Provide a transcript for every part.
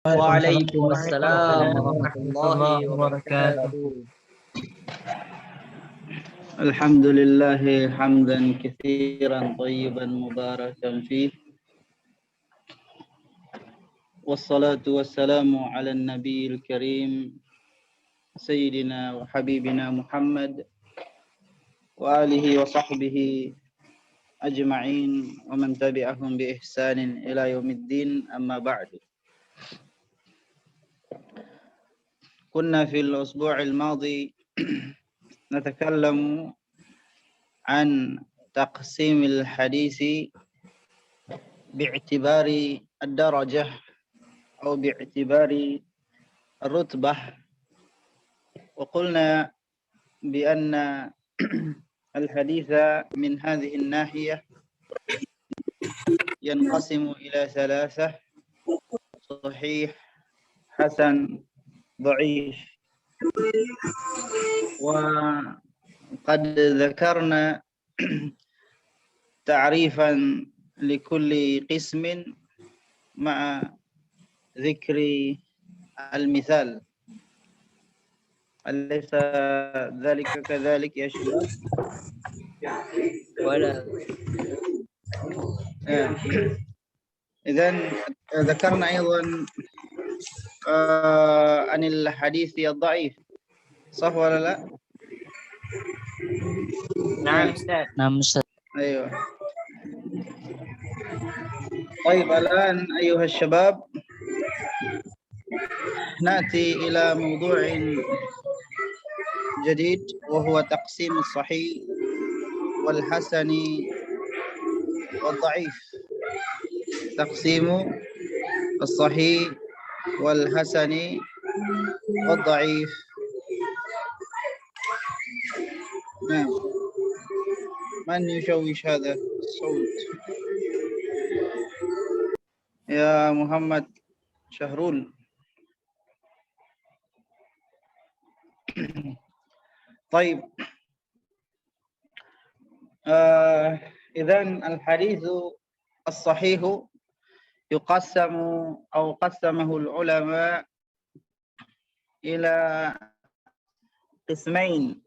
وعليكم السلام Waalaikumsalam ورحمة الله warahmatullahi wabarakatuh. وبركاته. الحمد لله حمدا كثيرا طيبا مباركا فيه، والصلاة والسلام على النبي الكريم سيدنا وحبيبنا محمد وآله وصحبه أجمعين ومن تبعهم بإحسان إلى يوم الدين. أما بعد، كنا في الأسبوع الماضي نتكلم عن تقسيم الحديث باعتبار الدرجة أو باعتبار الرتبة، وقلنا بأن الحديث من هذه الناحية ينقسم إلى ثلاثة: صحيح، حسن، ضعيف. وقد ذكرنا تعريفا لكل قسم مع ذكر المثال. أليس ذلك كذلك يا شباب؟ ولا إذن ذكرنا أيضا عن الحديث الضعيف، صح ولا لا؟ Naam Ustaz. نعم أستاذ. أيوة. طيب، الآن أيها الشباب نأتي إلى موضوع جديد، وهو تقسيم الصحيح والحسن والضعيف. تقسيم الصحيح والحسن والضعيف. نعم، من يشوش هذا الصوت؟ يا محمد شهرول. طيب، إذن الحديث الصحيح يقسم أو قسمه العلماء إلى قسمين: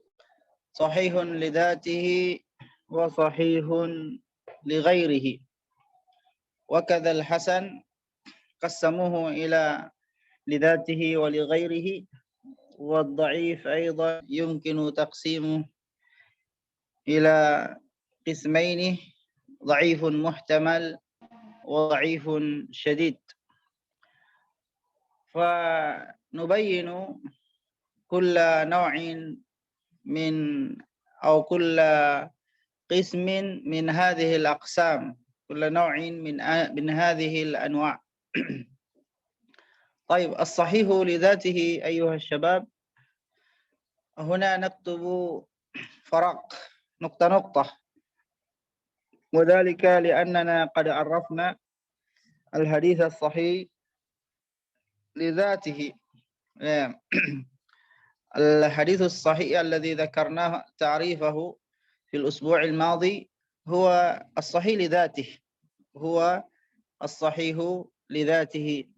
صحيح لذاته وصحيح لغيره. وكذا الحسن قسموه إلى لذاته ولغيره، والضعيف أيضا يمكن تقسيمه إلى قسمين: ضعيف محتمل وضعيف شديد. فنبين كل نوع من أو كل قسم من هذه الأقسام، كل نوع من هذه الأنواع. طيب، الصحيح لذاته أيها الشباب، هنا نكتب فرق نقطة نقطة، وذلك لأننا قد عرفنا الحديث الصحيح لذاته. الحديث الصحيح الذي ذكرناه تعريفه في الأسبوع الماضي هو الصحيح لذاته، هو الصحيح لذاته،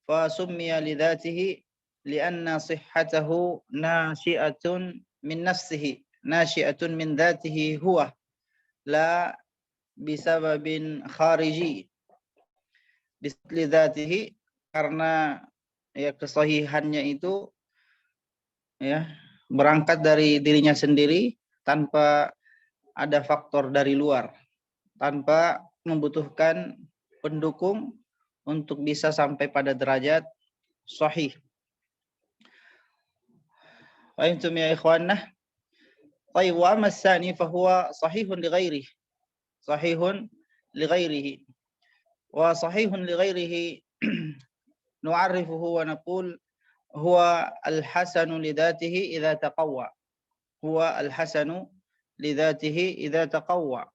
فسمي لذاته لأن صحته ناشئة من نفسه، ناشئة من ذاته هو، لا بسبب خارجي. لذاته karena ya kesahihannya itu ya berangkat dari dirinya sendiri tanpa ada faktor dari luar, tanpa membutuhkan pendukung untuk bisa sampai pada derajat sahih. Fahimtum ya ikhwanah? Tayyib, wa amma tsani fa huwa sahihun li ghairihi. Sahihun li ghairihi. Wa sahihun li ghairihi nu'arrifuhu wa naqul huwa al-hasanu li dhatihi idza taqawwa. Huwa al-hasanu li dhatihi idza taqawwa.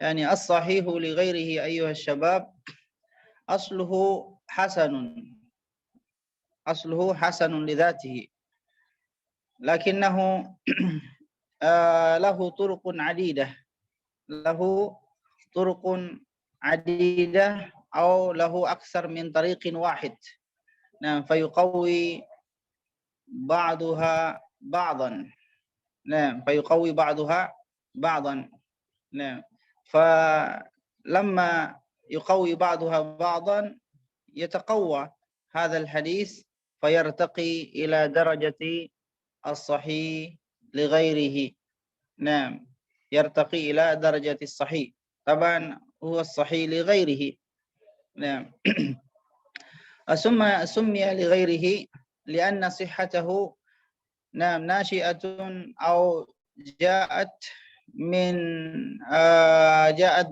Yani as-sahihu li ghairihi ayyuha syabab asluhu hasanun. Asluhu hasanun li dhatihi. Lakinnahu lahu turuqun adidah. Lahu turuqun adidah atau lahu aksar min tariqin wahid. نعم فيقوي بعضها بعضا. نعم فيقوي بعضها بعضا. نعم فلما يقوي بعضها بعضا يتقوى هذا الحديث فيرتقي إلى درجة الصحيح لغيره. نعم يرتقي إلى درجة الصحيح، طبعا هو الصحيح لغيره. نعم سمي لغيره لأن صحته نعم ناشئة أو جاءت من جاءت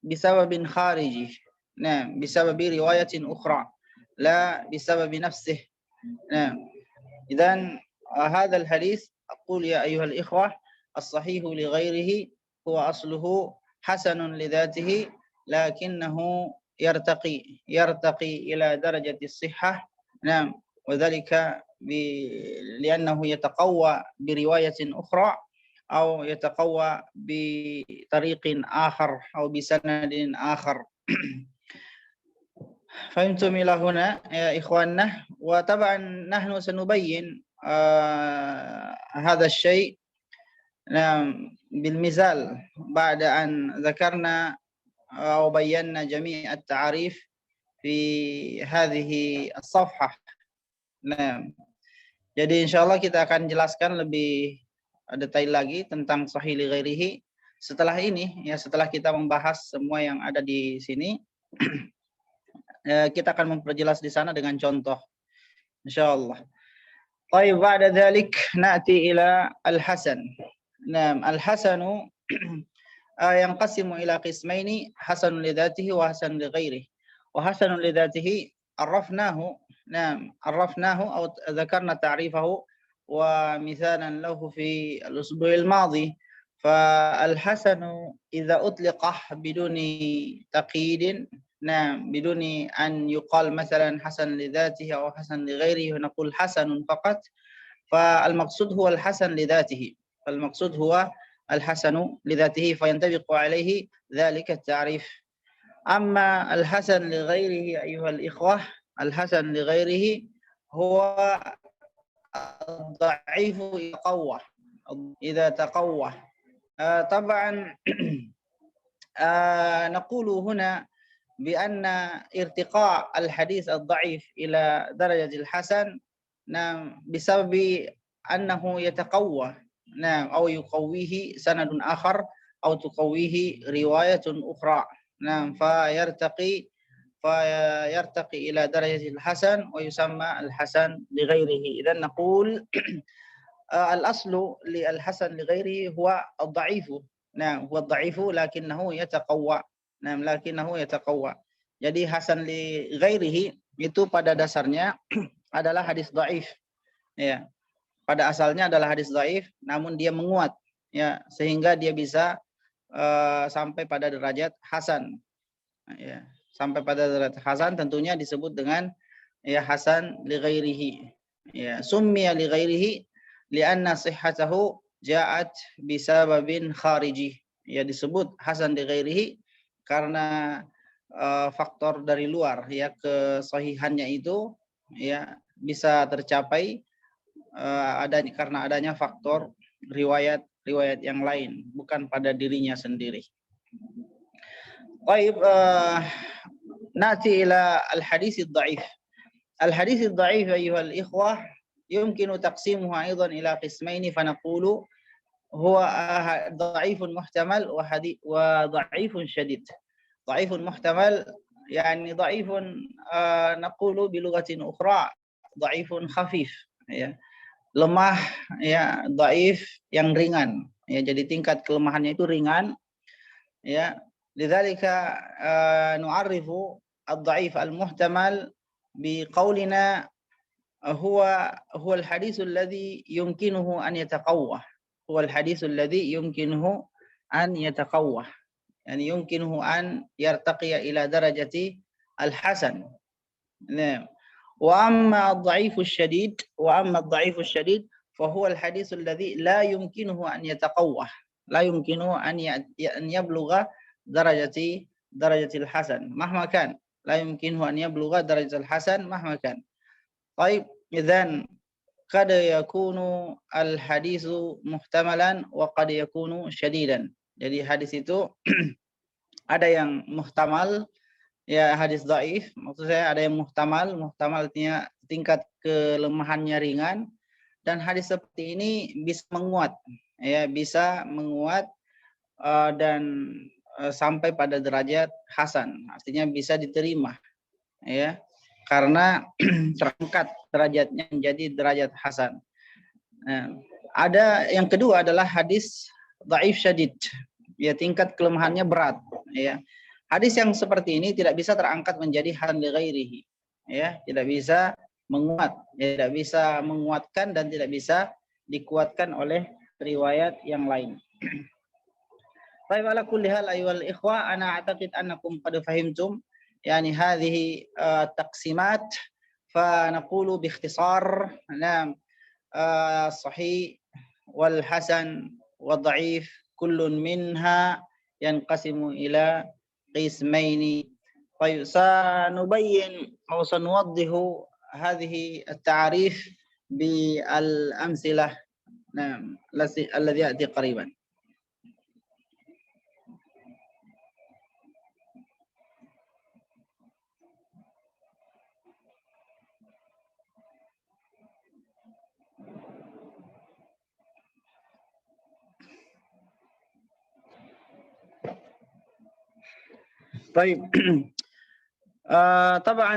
بسبب خارجي. نعم بسبب رواية أخرى لا بسبب نفسه. نعم إذن هذا الحديث أقول يا أيها الإخوة الصحيح لغيره هو أصله حسن لذاته، لكنه يرتقي إلى درجة الصحة. نعم وذلك لأنه يتقوى برواية أخرى أو يتقوى بطريق آخر أو بسند آخر. فهمتم إلى هنا يا إخواننا؟ وطبعا نحن سنبين هذا الشيء بالمثال بعد أن ذكرنا أو بينا جميع التعاريف في هذه الصفحة. Nah, jadi insya Allah kita akan jelaskan lebih detail lagi tentang sahih li ghairihi setelah ini, ya setelah kita membahas semua yang ada di sini. Kita akan memperjelas di sana dengan contoh insyaallah. Baik, ba'da dzalik na'ti ila al-hasan. Naam, al-hasanu yanqasimu ila qismaini, hasanun li dzatihi wa hasanun li ghairihi. Wa hasanun li dzatihi arrafnahu. نعم عرفناه أو ذكرنا تعريفه ومثالا له في الأسبوع الماضي. فالحسن إذا أطلق بدون تقييد، نعم بدون أن يقال مثلا حسن لذاته أو حسن لغيره ونقول حسن فقط، فالمقصود هو الحسن لذاته. فالمقصود هو الحسن لذاته فينطبق عليه ذلك التعريف. أما الحسن لغيره أيها الإخوة، الحسن لغيره هو الضعيف إذا تقوى. طبعا نقول هنا بأن ارتقاء الحديث الضعيف إلى درجة الحسن نعم بسبب أنه يتقوى، نعم أو يقويه سند آخر أو تقويه رواية أخرى. نعم فيرتقي إلى درجة الحسن ويسمى الحسن لغيره. إذا نقول الأصل للحسن لغيره هو الضعيف. نعم هو الضعيف لكنه يتقوى. نعم لكنه يتقوى. Jadi hasan li ghairihi itu pada dasarnya adalah hadis dhaif. Ya. Pada asalnya adalah hadis dhaif namun dia menguat ya sehingga dia bisa sampai pada derajat hasan. Ya. Sampai pada derajat hasan tentunya disebut dengan ya hasan li ghairihi. Ya, summiya li ghairihi lianna sihhatahu ja'at bisababin khariji. Ya disebut hasan li ghairihi karena faktor dari luar ya kesahihannya itu ya bisa tercapai karena adanya faktor riwayat yang lain bukan pada dirinya sendiri. Baik, نأتي إلى الحديث الضعيف. الحديث الضعيف أيها الإخوة يمكن تقسيمه أيضا إلى قسمين، فنقول هو ضعيف محتمل وضعيف شديد. ضعيف محتمل يعني ضعيف نقول بلغة أخرى ضعيف خفيف ya. Lemah ya, dhaif yang ringan ya, jadi tingkat kelemahannya itu ringan ya. لذلك نعرف الضعيف المحتمل بقولنا هو الحديث الذي يمكنه أن يتقوى. هو الحديث الذي يمكنه أن يتقوى يعني يمكنه أن يرتقي إلى درجة الحسن. نعم. وأما الضعيف الشديد فهو الحديث الذي لا يمكنه أن يتقوى، لا يمكنه أن يبلغ درجة الحسن مهما كان. لا يمكنه أن يبلغ درجة الحسن مهما كان. طيب إذن قد يكون الحديث محتملا وقد يكون شديدا. Jadi hadis itu ada yang muhtamal, ya hadis dhaif, maksud saya ada yang muhtamal, muhtamal artinya tingkat kelemahannya ringan, dan hadis seperti ini bisa menguat, ya bisa menguat dan sampai pada derajat hasan, artinya bisa diterima, ya karena terangkat derajatnya menjadi derajat hasan. Nah, ada yang kedua adalah hadis dhaif syadid, ya tingkat kelemahannya berat, ya. Hadis yang seperti ini tidak bisa terangkat menjadi hasan li ghairihi, ya, tidak bisa menguat, tidak bisa menguatkan dan tidak bisa dikuatkan oleh riwayat yang lain. Baik, ala kulli hal ayyuhal ikhwah, ana a'taqid annakum qad fahimtum yani hadhihi taqsimat, fa naqulu bi ikhtisar nam sahih wal hasan wal dhaif kullun minha yanqasimu ila قسمين. طيب سنبين أو سنوضح هذه التعريف بالأمثلة نعم الذي يأتي قريبا. طيب طبعا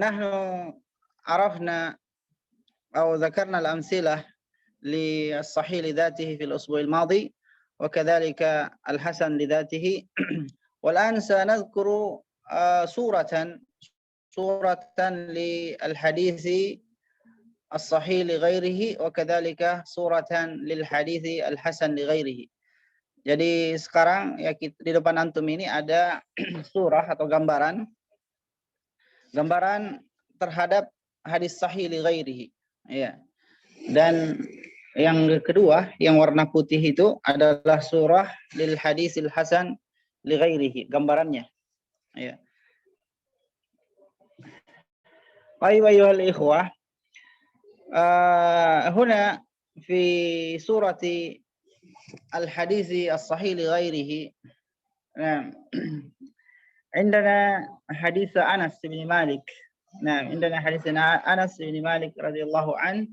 نحن عرفنا أو ذكرنا الأمثلة للصحيح لذاته في الأسبوع الماضي وكذلك الحسن لذاته والآن سنذكر صورة للحديث الصحيح لغيره وكذلك صورة للحديث الحسن لغيره. Jadi sekarang ya di depan antum ini ada surah atau gambaran terhadap hadis sahih li ghairihi, ya. Dan yang kedua yang warna putih itu adalah surah lil hadisil hasan li ghairihi, gambarannya, ya. Ayyuhal ikhwah, huna fi surati الحديث الصحيح لغيره نعم عندنا حديث أنس بن مالك نعم عندنا حديث أنس بن مالك رضي الله عنه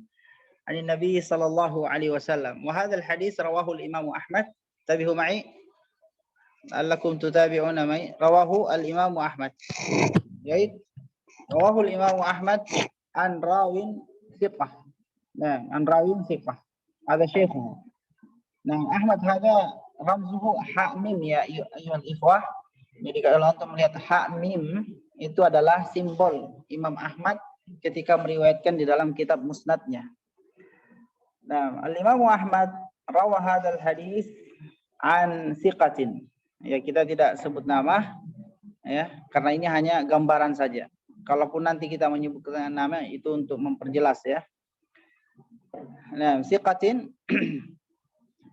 عن النبي صلى الله عليه وسلم وهذا الحديث رواه الإمام أحمد انتبهوا معي لعلكم تتابعون معي رواه الإمام أحمد جيد رواه الإمام أحمد عن راو ثقة نعم عن راو ثقة هذا شيخه. Nah, Ahmad hada ramzuhu ha mim ya ayyuhal ikhwah. Jadi kalau antum melihat ha mim itu adalah simbol Imam Ahmad ketika meriwayatkan di dalam kitab musnadnya. Nah, Al-Imam Ahmad rawa hadzal hadis an thiqatin. Ya, kita tidak sebut nama ya, karena ini hanya gambaran saja. Kalaupun nanti kita menyebutkan nama itu untuk memperjelas ya. Nah, thiqatin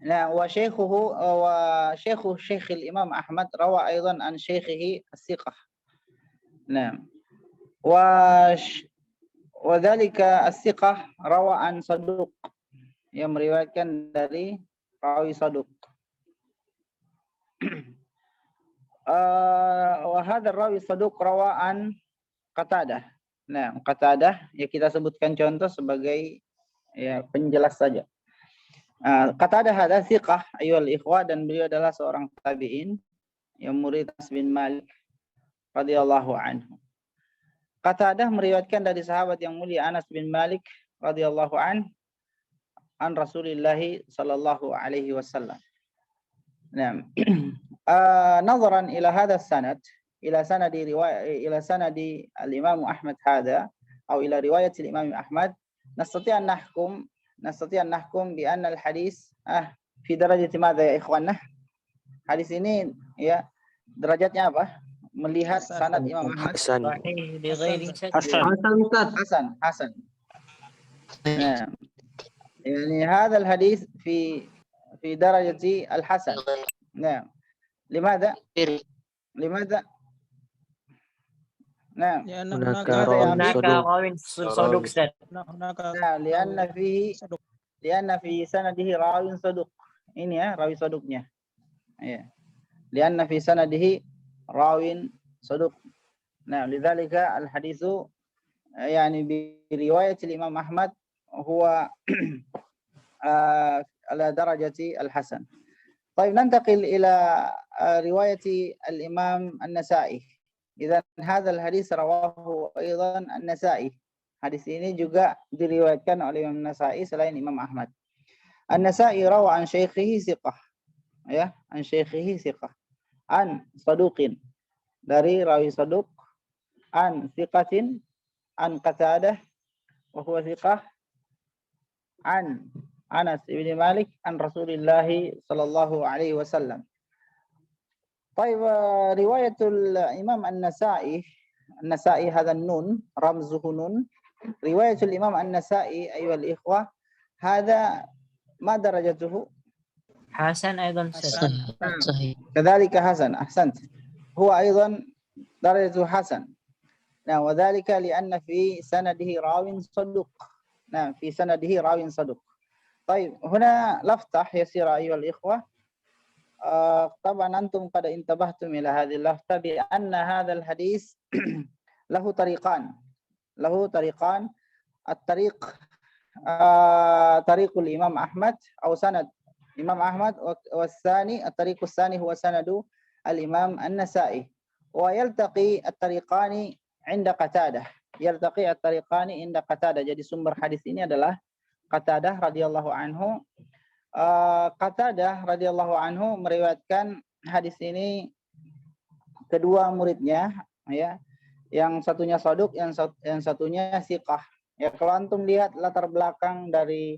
nah wa syekhuhu wa syekhu Syekhil Imam Ahmad rawa aidan an syekhihi as-siqah. Nah wa dzalika as-siqah rawa an saduq, yang meriwayatkan dari rawi saduq. Wa hadha rawi saduq rawa an Qatadah. Nah, Qatadah ya kita sebutkan contoh sebagai ya penjelas saja. Qatadah hada thiqah ayyuhal ikhwah, dan beliau adalah seorang tabi'in yang murid Anas bin Malik radhiyallahu anhu. Qatadah meriwayatkan dari sahabat yang mulia Anas bin Malik radhiyallahu an Rasulillah sallallahu alaihi wasallam. Nah, nazaran ila hadha sanad ila sanadi al-Imam Ahmad hada atau ila riwayat al-Imam Ahmad nastati' an nahkum bi anna al-hadis fi darajati madza ya ikhwanah. Hadis ini ya derajatnya apa? Melihat sanad Imam Ahmad Hasan. Hasan. Nah, yani hadha al-hadis fi darajati al-hasan. Nah, limadha Nah, لأن هناك هناك راوي هناك صدوق. راوي صدوق أستاذ. هناك nah lianna fihi صدوق. lianna fi sanadihi rawin saduq. Ini ya rawi saduknya. Ya. Lianna fi sanadihi rawin saduq. Nah, lidzalika al-haditsu يعني برواية الإمام أحمد هو على درجة الحسن. طيب ننتقل إلى رواية الإمام النسائي. إذا هذا الحديث رواه أيضا النسائي. Hadis ini juga diriwayatkan oleh Imam Nasai selain Imam Ahmad. An-Nasai rawa an syaikhihi siqah. Ya, an syaikhihi siqah. An saduqin. Dari rawi saduq. An siqatin. An Qatadah. Wa huwa siqah. An Anas ibn Malik. An Rasulillah sallallahu alaihi wasallam. طيب رواية الإمام النسائي هذا النون رمزه نون. رواية الإمام النسائي أيها الإخوة هذا ما درجته؟ حسن أيضا أستاذ. صحيح. كذلك حسن. أحسنت. هو أيضا درجته حسن. نعم وذلك لأن في سنده راو صدوق. نعم في سنده راو صدوق. طيب هنا لفتة يسيرة أيها الإخوة. طبعا أنتم قد انتبهتم إلى هذه اللفتة بأن هذا الحديث له طريقان. الطريق طريق الإمام أحمد أو سند الإمام أحمد، والثاني الطريق الثاني هو سند الإمام النسائي. ويلتقي الطريقان عند قتادة. Jadi sumber hadis ini adalah Qatadah radhiyallahu anhu. Qatadah radhiyallahu anhu meriwayatkan hadis ini kedua muridnya, ya. Yang satunya Saduq, yang satunya Siqah. Ya, kalau antum lihat latar belakang dari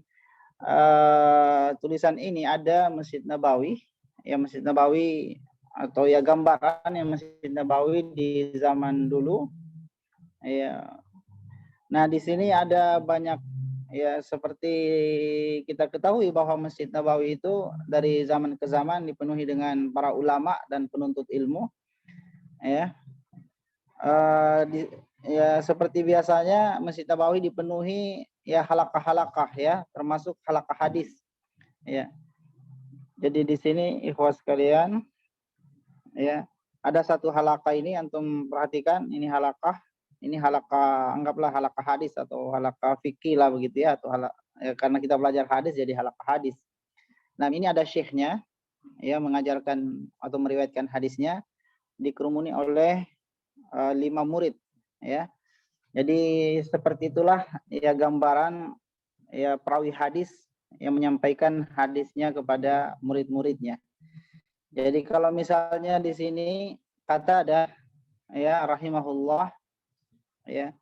tulisan ini ada Masjid Nabawi. Ya, Masjid Nabawi atau ya gambaran yang Masjid Nabawi di zaman dulu. Ya. Nah, di sini ada banyak ya seperti kita ketahui bahwa Masjid Nabawi itu dari zaman ke zaman dipenuhi dengan para ulama dan penuntut ilmu. Ya. Ya seperti biasanya Masjid Nabawi dipenuhi ya halaqah-halaqah ya, termasuk halaqah hadis. Ya. Jadi di sini ikhwas sekalian ya, ada satu halaqah ini antum perhatikan, ini halaqah anggaplah halaqah hadis atau halaqah fikih lah begitu ya, atau ya, karena kita belajar hadis jadi halaqah hadis. Nah, ini ada syekhnya ya mengajarkan atau meriwayatkan hadisnya, dikerumuni oleh 5 murid ya. Jadi seperti itulah ya gambaran ya perawi hadis yang menyampaikan hadisnya kepada murid-muridnya. Jadi kalau misalnya di sini Qatadah ya rahimahullah ya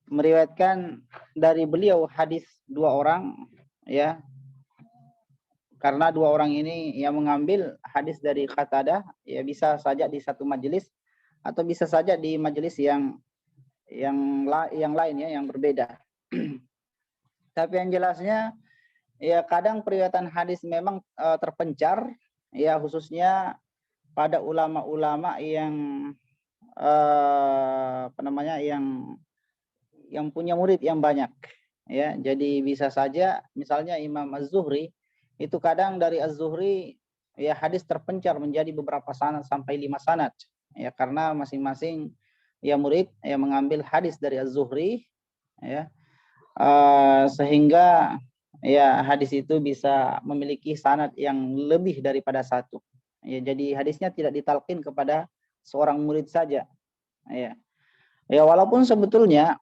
meriwayatkan dari beliau hadis 2 orang ya. Karena 2 orang ini yang mengambil hadis dari Qatadah ya bisa saja di satu majelis atau bisa saja di majelis yang lain ya, yang berbeda. Tapi yang jelasnya ya kadang periwayatan hadis memang terpencar ya, khususnya pada ulama-ulama yang yang punya murid yang banyak ya. Jadi bisa saja misalnya Imam Az-Zuhri itu kadang dari Az-Zuhri ya hadis terpencar menjadi beberapa sanad sampai 5 sanad ya, karena masing-masing ya murid yang mengambil hadis dari Az-Zuhri ya, sehingga ya hadis itu bisa memiliki sanad yang lebih daripada satu ya. Jadi hadisnya tidak ditalqin kepada seorang murid saja ya. Ya walaupun sebetulnya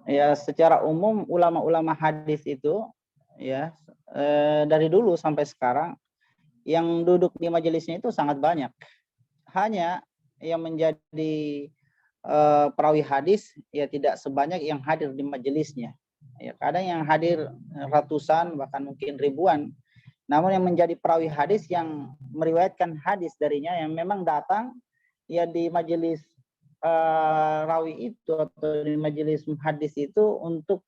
ya secara umum ulama-ulama hadis itu ya dari dulu sampai sekarang yang duduk di majelisnya itu sangat banyak. Hanya yang menjadi perawi hadis ya tidak sebanyak yang hadir di majelisnya. Ya, kadang yang hadir ratusan bahkan mungkin ribuan. Namun yang menjadi perawi hadis yang meriwayatkan hadis darinya yang memang datang ya di majelis rawi itu atau di majelis hadis itu untuk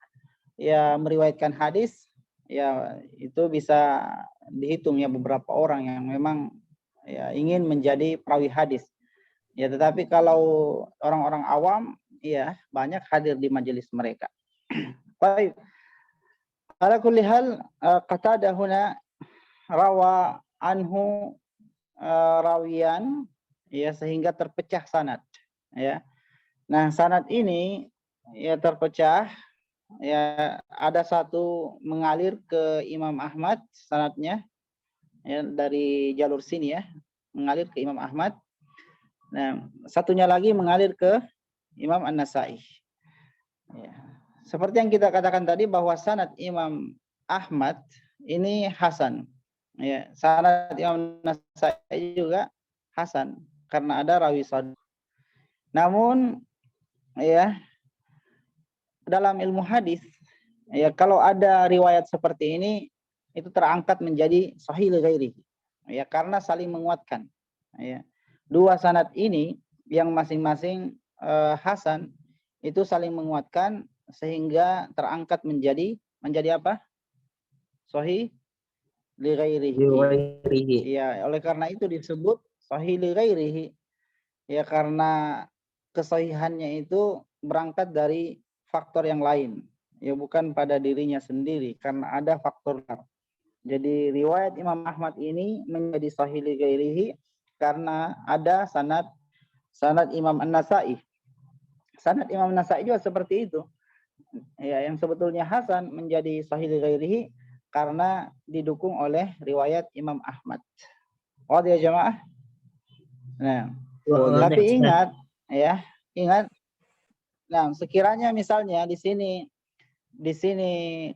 ya meriwayatkan hadis ya, itu bisa dihitung ya beberapa orang yang memang ya ingin menjadi perawi hadis. Ya, tetapi kalau orang-orang awam ya banyak hadir di majelis mereka. Baik. Ala kulli hal Qatadah huna rawa anhu rawiyan, ya, sehingga terpecah sanad, ya. Nah, sanad ini ya terpecah, ya, ada satu mengalir ke Imam Ahmad sanadnya, ya, dari jalur sini, ya, mengalir ke Imam Ahmad. Nah, satunya lagi mengalir ke Imam An-Nasai. Ya. Seperti yang kita katakan tadi bahwa sanad Imam Ahmad ini hasan. Ya, sanad Imam Nasai juga hasan karena ada rawi saduq. Namun, ya, dalam ilmu hadis, ya, kalau ada riwayat seperti ini itu terangkat menjadi sahih li ghairihi. Ya, karena saling menguatkan. Ya. Dua sanad ini yang masing-masing hasan itu saling menguatkan sehingga terangkat menjadi apa? Sahih li ghairihi. Ya, oleh karena itu disebut sahih li ghairihi. Ya, karena kesahihannya itu berangkat dari faktor yang lain. Ya, bukan pada dirinya sendiri karena ada faktor. Jadi riwayat Imam Ahmad ini menjadi sahih li ghairihi karena ada sanad Imam An-Nasai. Sanad Imam An-Nasai juga seperti itu. Ya, yang sebetulnya hasan menjadi sahih li ghairihi karena didukung oleh riwayat Imam Ahmad. Oh, ya jamaah. Nah, tapi ingat, ya, ingat. Nah, sekiranya misalnya di sini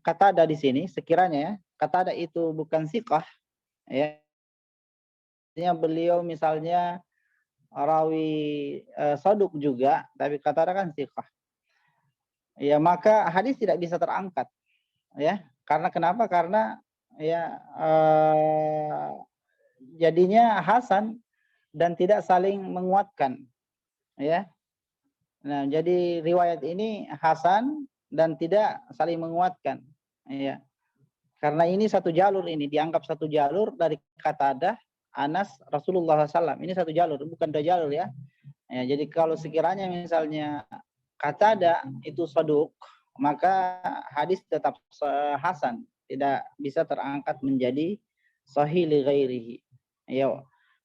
Qatadah di sini, sekiranya, ya, Qatadah itu bukan siqah, ya, beliau misalnya rawi saduq juga, tapi Qatadah kan siqah. Ya, maka hadis tidak bisa terangkat, ya. Karena kenapa? Karena, ya, jadinya hasan dan tidak saling menguatkan, ya. Nah, jadi riwayat ini hasan dan tidak saling menguatkan, ya. Karena ini satu jalur, ini dianggap satu jalur dari Qatadah, Anas, Rasulullah SAW. Ini satu jalur, bukan dua jalur, ya. Ya, jadi kalau sekiranya misalnya Qatadah itu saduq, maka hadis tetap hasan, tidak bisa terangkat menjadi sahih li ghairihi. Ya.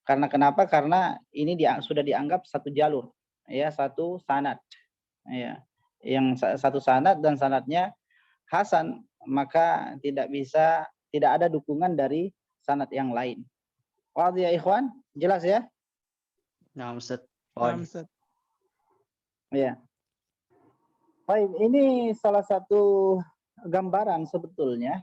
Karena kenapa? Karena ini sudah dianggap satu jalur, ya, satu sanad. Ya. Yang satu sanad dan sanadnya hasan, maka tidak ada dukungan dari sanad yang lain. Wadih ya ikhwan, jelas ya? Nah, Ustaz. Ya. Baik, ini salah satu gambaran sebetulnya.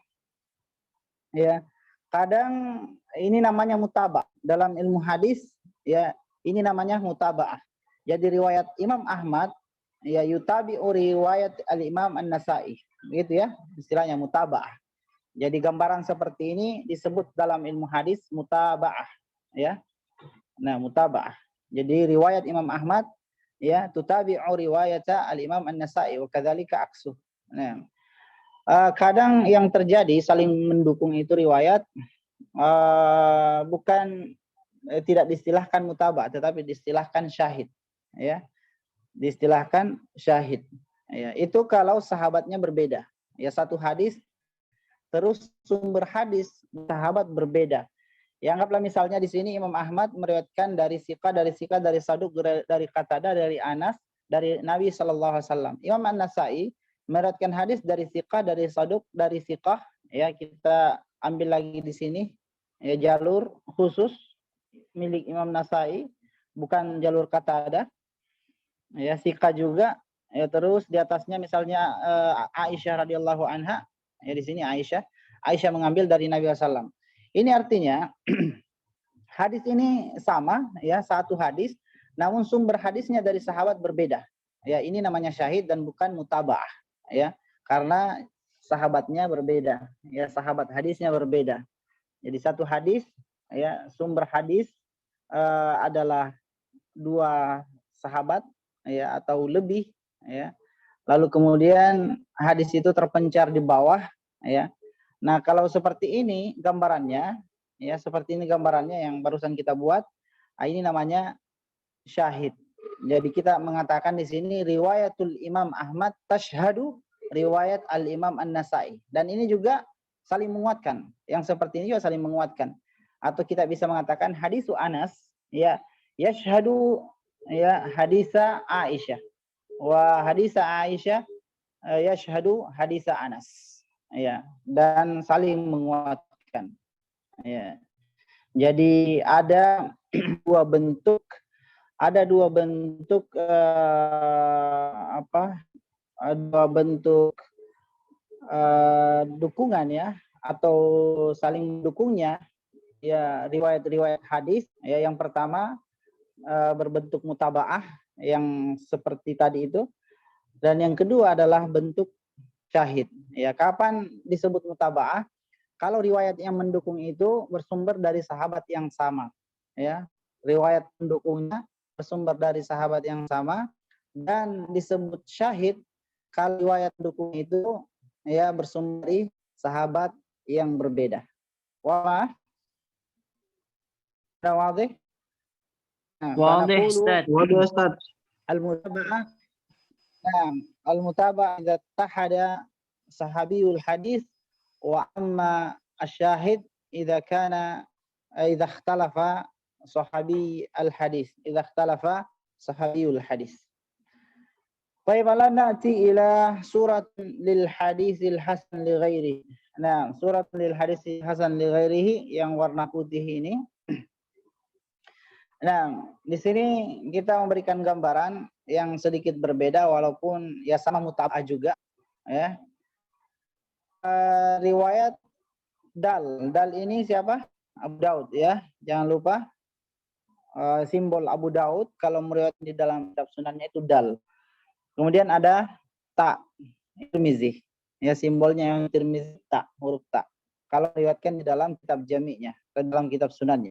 Ya. Kadang ini namanya mutabah. Dalam ilmu hadis, ya, ini namanya mutaba'ah. Jadi riwayat Imam Ahmad, ya, yutabi'u riwayat al-Imam An-Nasai. Begitu, ya, istilahnya mutaba'ah. Jadi gambaran seperti ini disebut dalam ilmu hadis mutaba'ah, ya. Nah, mutaba'ah. Jadi riwayat Imam Ahmad, ya, tutabi'u riwayata al-Imam An-Nasai wa kadzalika aksuh. Nah, kadang yang terjadi saling mendukung itu riwayat bukan tidak diistilahkan mutaba'ah, tetapi diistilahkan syahid, ya. Diistilahkan syahid. Ya, itu kalau sahabatnya berbeda. Ya, satu hadis terus sumber hadis sahabat berbeda. Ya, anggaplah misalnya di sini Imam Ahmad meriwayatkan dari saduq, dari Qatadah, dari Anas, dari Nabi SAW. Imam An-Nasai meriwayatkan hadis dari siqah, dari saduq, dari siqah. Ya, kita ambil lagi di sini, ya, jalur khusus milik Imam Nasai, bukan jalur Qatadah. Ya, siqah juga. Ya, terus di atasnya misalnya Aisyah radhiyallahu anha. Ya, di sini Aisyah mengambil dari Nabi SAW. Ini artinya hadis ini sama, ya, satu hadis, namun sumber hadisnya dari sahabat berbeda. Ya, ini namanya syahid dan bukan mutaba'ah, ya, karena sahabatnya berbeda, ya, sahabat hadisnya berbeda. Jadi satu hadis, ya, sumber hadis adalah dua sahabat, ya, atau lebih, ya. Lalu kemudian hadis itu terpencar di bawah, ya. Nah, kalau seperti ini gambarannya, ya, seperti ini gambarannya yang barusan kita buat, ini namanya syahid, Jadi kita mengatakan di sini riwayatul Imam Ahmad tashhadu riwayat al-Imam An-Nasa'i. Dan ini juga saling menguatkan. Yang seperti ini juga saling menguatkan. Atau kita bisa mengatakan hadisu Anas ya yashhadu ya hadisa Aisyah. Wa hadisa Aisyah yashhadu hadisa Anas. Ya, dan saling menguatkan. Ya. Jadi ada dua bentuk dua bentuk dukungan ya atau saling mendukungnya ya riwayat-riwayat hadis ya. Yang pertama berbentuk mutabaah yang seperti tadi itu, dan yang kedua adalah bentuk syahid ya. Kapan disebut mutabaah? Kalau riwayat yang mendukung itu bersumber dari sahabat yang sama ya, riwayat pendukungnya bersumber dari sahabat yang sama. Dan disebut syahid kalau riwayat pendukung itu ya bersumber dari sahabat yang berbeda. Wah, ada wadih? Nah, واضح فنقول Ustaz. Waduh Ustaz. المتابعة نعم المتابعة إذا اتحد صحابي الحديث، وأما الشاهد إذا اختلف صحابي الحديث صحابي الحديث. طيب الآن نأتي إلى سورة للحديث الحسن لغيره. Nah, surat lil hadis hasan li ghairihi yang warna putih ini. Nah, di sini kita memberikan gambaran yang sedikit berbeda walaupun ya sama mutaba'ah juga ya. Riwayat Dal ini siapa? Abu Daud ya. Jangan lupa simbol Abu Daud kalau meriwayat di dalam kitab sunannya itu Dal. Kemudian ada Ta, Tirmizi. Ya, simbolnya yang Tirmizi Ta, huruf Ta. Kalau meriwayatkan di dalam kitab jami'nya, dalam kitab sunannya.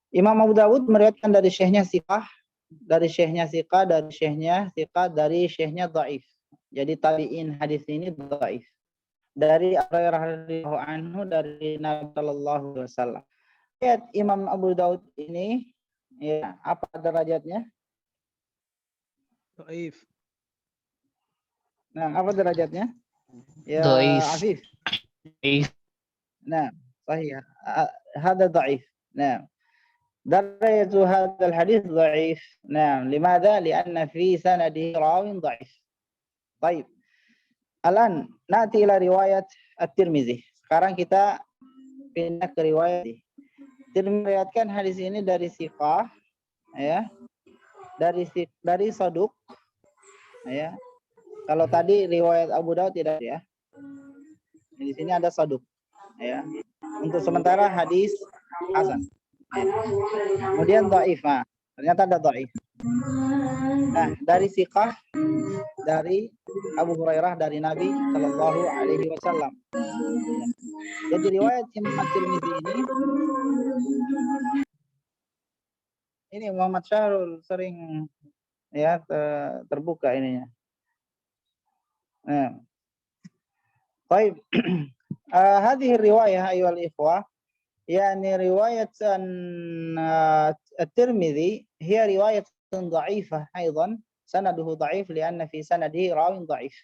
Imam Abu Dawud meriwayatkan dari syekhnya Siqah, dari syekhnya Siqah, dari syekhnya Siqah, dari syekhnya Dhaif. Jadi tabi'in hadis ini Dhaif. Dari Abu Hurairah radhiyallahu anhu dari Nabi sallallahu alaihi wasallam. Lihat Imam Abu Dawud ini ya, apa derajatnya? Dhaif. Nah, apa derajatnya? Ya, Dhaif. Afif. Dhaif. Nah, sahih. Hada dhaif. Nah, درجة هذا الحديث ضعيف. نعم. لماذا؟ لأن في سنده راو ضعيف. طيب. الآن نأتي إلى رواية الترمذي. Sekarang kita pindah ke riwayat. Tirmidzi meriwayatkan hadis ini dari Siqah ya. Dari Saduq ya. Kalau tadi riwayat Abu Daud tidak ya. Di sini ada Saduq ya. Untuk sementara hadis hasan. Kemudian dhaif. Nah, ternyata ada dhaif. Nah, dari Siqah dari Abu Hurairah dari Nabi sallallahu alaihi wasallam. Jadi riwayat Imam At-Tirmidzi ini Muhammad Syahrul sering ya terbuka ininya. Nah. Baik. هذه الرواية أيها الإخوة يعني رواية الترمذي هي رواية ضعيفة أيضا، سنده ضعيف لأن في سنده راو ضعيف.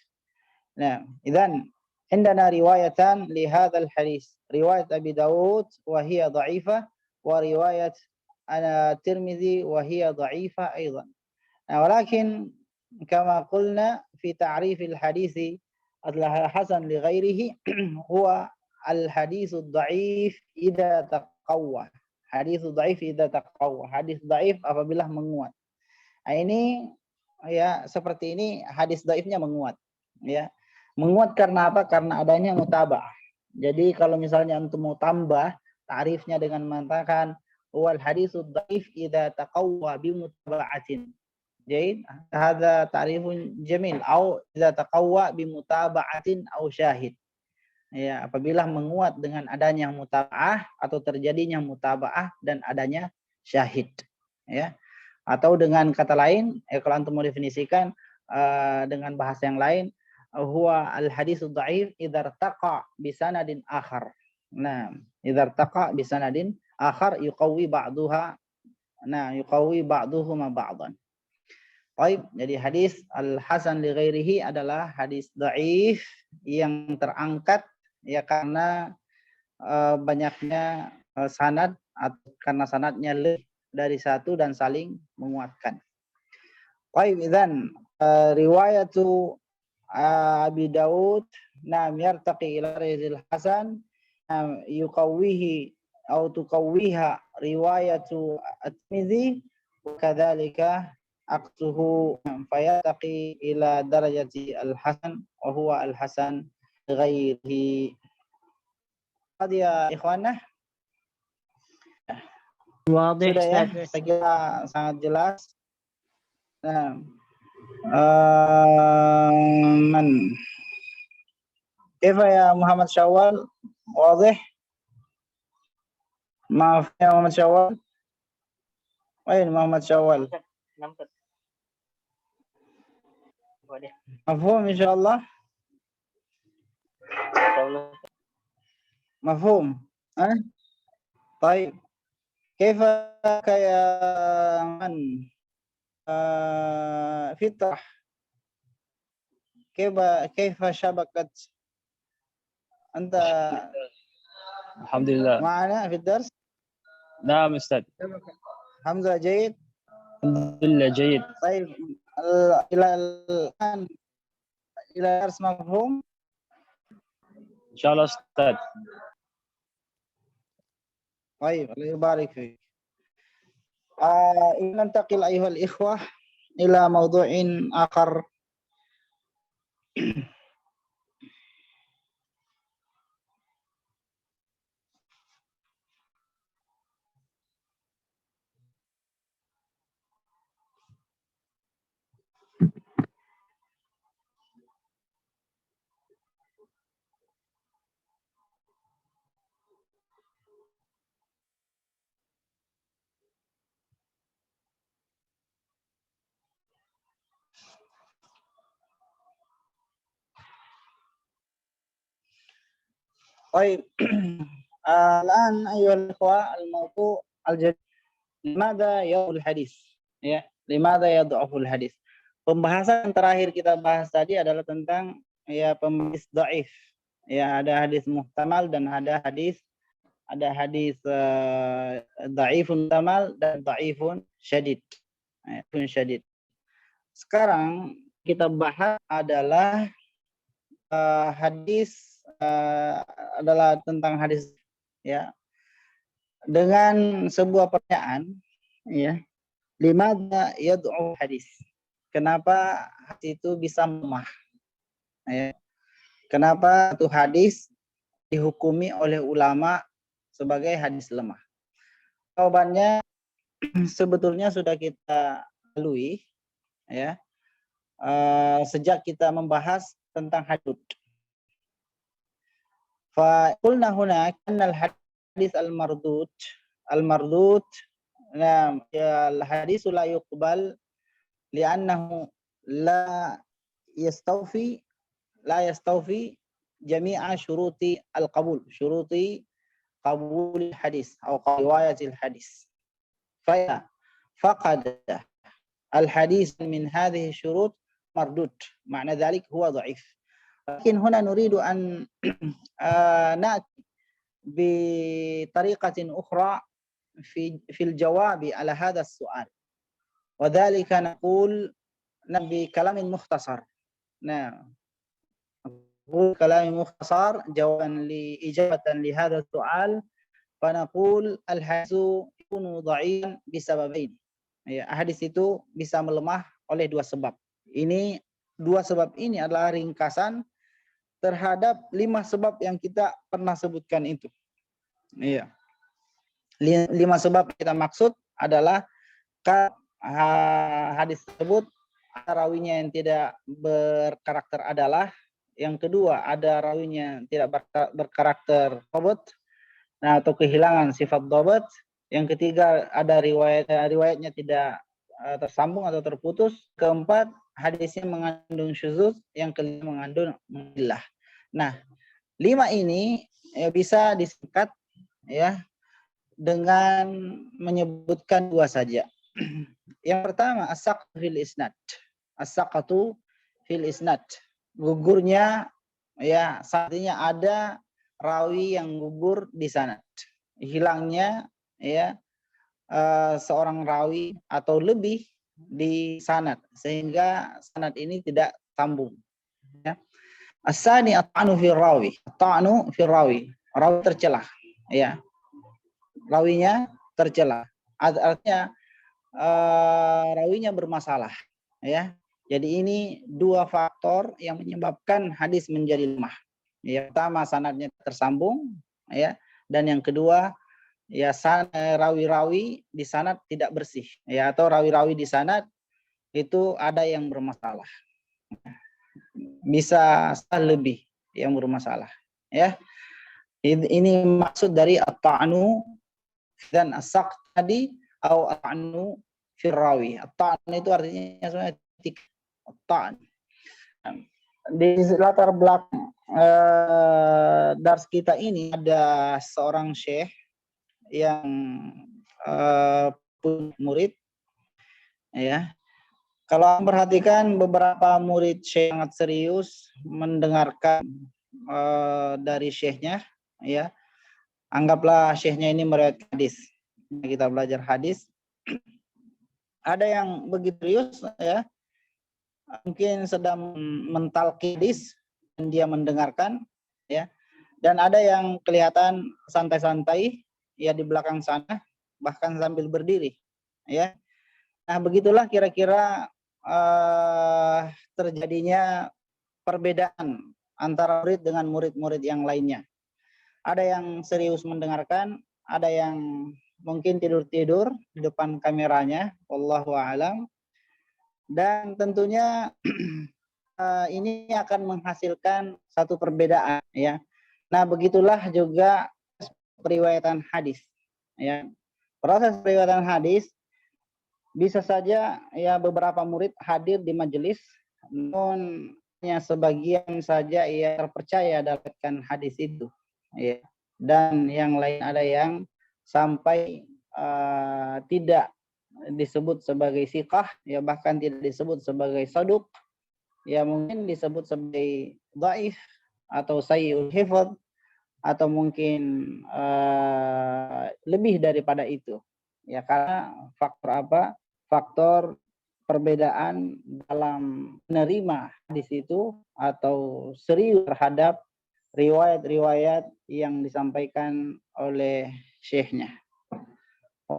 نعم. إذن عندنا روايتان لهذا الحديث، رواية أبي داود وهي ضعيفة، ورواية الترمذي وهي ضعيفة أيضا. ولكن كما قلنا في تعريف الحديث الحسن لغيره هو الحديث الضعيف إذا تقوى. Hadis dhaif idza taqawwa. Hadis dhaif apabila menguat. Nah, ini ya seperti ini hadis dhaifnya menguat ya. Menguat karena apa? Karena adanya mutaba'ah. Jadi kalau misalnya untuk mau tambah tarifnya dengan mengatakan wal hadis dhaif idza taqawwa bi mutaba'atin. Jadi hadza ta'rifun jamil au idza taqawwa bi mutaba'atin au syahid. Ya, apabila menguat dengan adanya mutaba'ah atau terjadinya mutaba'ah dan adanya syahid ya. Atau dengan kata lain kalau antum mau definisikan dengan bahasa yang lain huwa al haditsu dhaif idza irtaqa bi sanadin akhar. Nah, idza irtaqa bi sanadin akhar yuqawwi ba'daha yuqawwi ba'duhuma ba'dan. Baik, jadi hadis al-hasan li ghairihi adalah hadis dhaif yang terangkat ya karena banyaknya sanad atau karena sanadnya lebih dari satu dan saling menguatkan. Baik, idzan riwayatu Abi Daud nam yartaqi ila rizil hasan yuqawwihi atau tuqawwiha riwayatu at-Tirmidzi wa kadzalika aqsuhu fayataqi ila darajati al-hasan wa huwa al-hasan ghairihi. Ya ikhwanah, واضح sudah ya, أستاذ. saya kira sangat jelas. Nah, man كيف يا محمد شوال واضح؟ maaf ya Muhammad Syawal. Wahai Muhammad Syawal. نمت. واضح. مفهوم إن شاء الله. مفهوم. طيب كيف يا من فطرة كيف شبكت أنت الحمد لله. معنا في الدرس؟ نعم أستاذ. الحمد لله جيد. الحمد لله جيد. طيب إلى الآن إلى درس مفهوم؟ إن شاء الله أستاذ. طيب الله يبارك فيك. ننتقل أيها الإخوة إلى موضوع آخر. طيب الآن أيها الأخوة الموضوع الجديد لماذا يضعف الحديث ya لماذا يضعف الحديث. Pembahasan terakhir kita bahas tadi adalah tentang ya pembahasan dhaif. Ya ada hadis muhtamal dan ada hadis dhaifun muhtamal dan dhaifun syadid. Syadid. Sekarang kita bahas adalah hadis adalah tentang hadis ya dengan sebuah pertanyaan ya limadza yad'u hadis, kenapa hadis itu bisa lemah ya, kenapa satu hadis dihukumi oleh ulama sebagai hadis lemah. Jawabannya sebetulnya sudah kita lalui ya sejak kita membahas tentang hadud. فقلنا هناك أن الحديث المردود نعم الحديث لا يقبل لأنه لا يستوفي جميع شروط القبول، شروط قبول الحديث أو رواية الحديث، فإذا فقد الحديث من هذه الشروط مردود، معنى ذلك هو ضعيف. لكن هنا نريد أن نأتي بطريقة أخرى في الجواب على هذا السؤال، وذلك نقول بكلام مختصر. نعم نقول كلام مختصر جوابا لإجابة لهذا السؤال، فنقول الحديث يكون ضعيفا بسببين. Hadis itu bisa melemah oleh dua sebab. Ini dua sebab ini adalah ringkasan terhadap 5 sebab yang kita pernah sebutkan itu. Iya. 5 sebab kita maksud adalah hadis tersebut rawinya yang tidak berkarakter adalah, yang kedua ada rawinya tidak berkarakter dhabt, nah atau kehilangan sifat dhabt, yang ketiga ada riwayatnya tidak tersambung atau terputus, keempat hadisnya mengandung syuzuz, yang kelima mengandung illah. Nah, 5 ini ya bisa disingkat ya dengan menyebutkan 2 saja. Yang pertama as-saqtu fil isnad. As-saqtu fil isnad. Gugurnya ya artinya ada rawi yang gugur di sanad. Hilangnya ya seorang rawi atau lebih di sanad sehingga sanad ini tidak sambung. Ya. As-sani at-ta'nu fi rawi. At-ta'nu fi rawi. Rawi tercelah. Ya. Rawinya tercelah. Artinya rawinya bermasalah. Ya. Jadi ini dua faktor yang menyebabkan hadis menjadi lemah. Yang pertama sanadnya tersambung, ya, dan yang kedua ya rawi-rawi di sanad tidak bersih, ya, atau rawi-rawi di sanad itu ada yang bermasalah. Bisa lebih yang bermasalah, ya. Ini maksud dari at-ta'nu dan as-saqt tadi atau at-ta'nu fi rawi. At-ta'nu itu artinya sebenarnya at-ta'n. Di latar belakang dars kita ini ada seorang syekh yang punya murid, ya. Kalau perhatikan beberapa murid syekh sangat serius mendengarkan dari syekhnya, ya. Anggaplah syekhnya ini meriwayatkan hadis. Kita belajar hadis. Ada yang begitu serius, ya. Mungkin sedang mentalkidis dan dia mendengarkan, ya, dan ada yang kelihatan santai-santai ya di belakang sana bahkan sambil berdiri, ya. Nah begitulah kira-kira terjadinya perbedaan antara murid dengan murid-murid yang lainnya. Ada yang serius mendengarkan, ada yang mungkin tidur-tidur di depan kameranya, wallahu a'lam. Dan tentunya ini akan menghasilkan satu perbedaan, ya. Nah, begitulah juga periwayatan hadis, ya. Proses periwayatan hadis bisa saja ya beberapa murid hadir di majelis, namun hanya sebagian saja ia terpercaya dapatkan hadis itu, ya. Dan yang lain ada yang sampai tidak disebut sebagai siqah, ya bahkan tidak disebut sebagai saduq, ya mungkin disebut sebagai dhaif atau sayyi'ul hifdz atau mungkin lebih daripada itu, ya karena faktor apa? Faktor perbedaan dalam menerima hadis itu atau serius terhadap riwayat-riwayat yang disampaikan oleh syekhnya.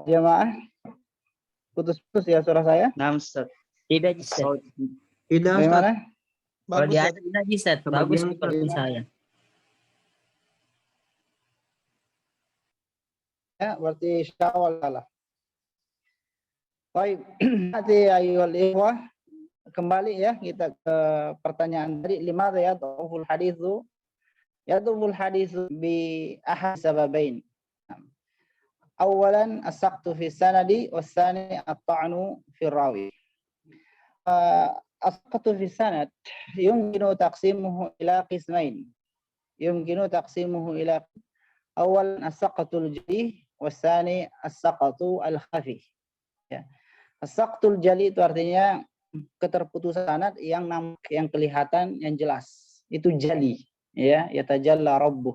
Jamaah, putus-putus ya suara saya. Naam, Ustaz. Tidak, Ustaz. Tidak, Ustaz. Bagaimana? Kalau di atas tidak, Ustaz. Bagus Kebagian, seperti Ustaz. saya. Ya, berarti syawal lah. Baik, nanti ayyuhal ikhwah, kembali ya kita ke pertanyaan tadi, limadha yadhuful haditsu? Yadhuful haditsu bi ahad sababain. Awalan as-saqtu fi sanadi was-tsani at-ta'nu fi rawi. As-saqtu fi sanad yumkinu taqsimuhu ila qismain. Yumkinu taqsimuhu ila awalan as-saqtul jali was-tsani as-saqtu al-khafi. Ya. As-saqtul jali itu artinya keterputusan sanad yang kelihatan, yang jelas. Itu jali, ya, yatajalla rabbuh.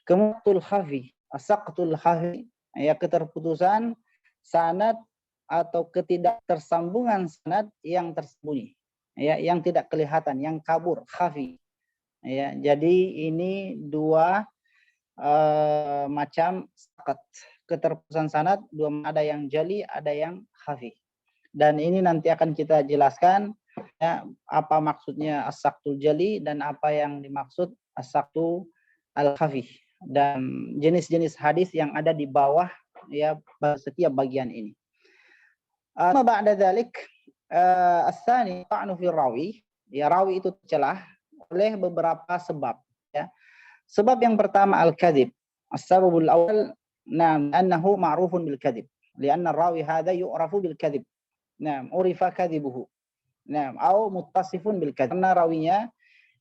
Kemudian khafi, as-saqtul khafi, ya keterputusan sanad atau ketidaktersambungan sanad yang tersembunyi, ya, yang tidak kelihatan, yang kabur, khafi. Ya, jadi ini dua macam saqat. Keterputusan sanad dua, ada yang jali, ada yang khafi. Dan ini nanti akan kita jelaskan ya, apa maksudnya as-saqtul jali dan apa yang dimaksud as-saqtu al-khafi dan jenis-jenis hadis yang ada di bawah ya setiap bagian ini. Amma ba'da dzalik as-tsani ta'nu fi rawi, ya rawi itu tercelah oleh beberapa sebab, ya. Sebab yang pertama al-kadzib. As-sababul awal annahu ma'rufun bil kadzib. Lianna rawi hadha yu'rafu bil kadzib. Naam, urifa kadzibuhu. Naam, au muttasifun bil kadzib. Karena rawinya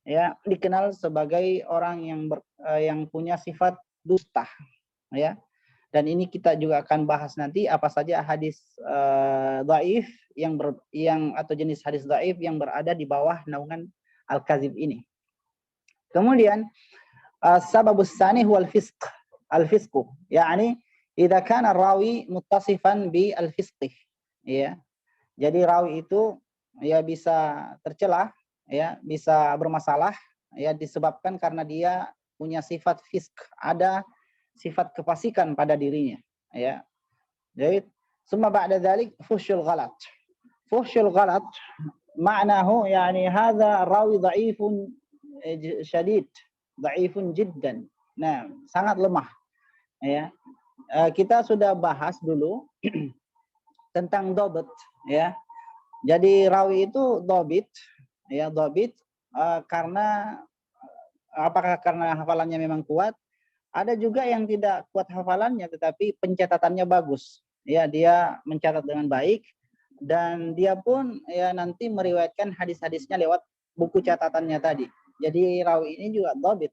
ya dikenal sebagai orang yang yang punya sifat dusta, ya. Dan ini kita juga akan bahas nanti apa saja hadis dhaif atau jenis hadis dhaif yang berada di bawah naungan al-kadzib ini. Kemudian sababus tsani huwa al-fisq, yakni idza kana rawi muttasifan bi al-fisq, ya. Jadi rawi itu ya bisa tercelah, ya, bisa bermasalah, ya, disebabkan karena dia punya sifat fisk, ada sifat kefasikan pada dirinya, ya. Jadi summa ba'da dzalik fuhsyul ghalat. Fuhsyul ghalat ma'nahu yani hadza rawi dha'ifun syadid, dha'ifun jiddan. Nah, sangat lemah, ya. Kita sudah bahas dulu tentang dhabt, ya. Jadi rawi itu dhabit, ya, dhabit karena apakah karena hafalannya memang kuat? Ada juga yang tidak kuat hafalannya tetapi pencatatannya bagus. Ya, dia mencatat dengan baik dan dia pun ya nanti meriwayatkan hadis-hadisnya lewat buku catatannya tadi. Jadi rawi ini juga dhabit,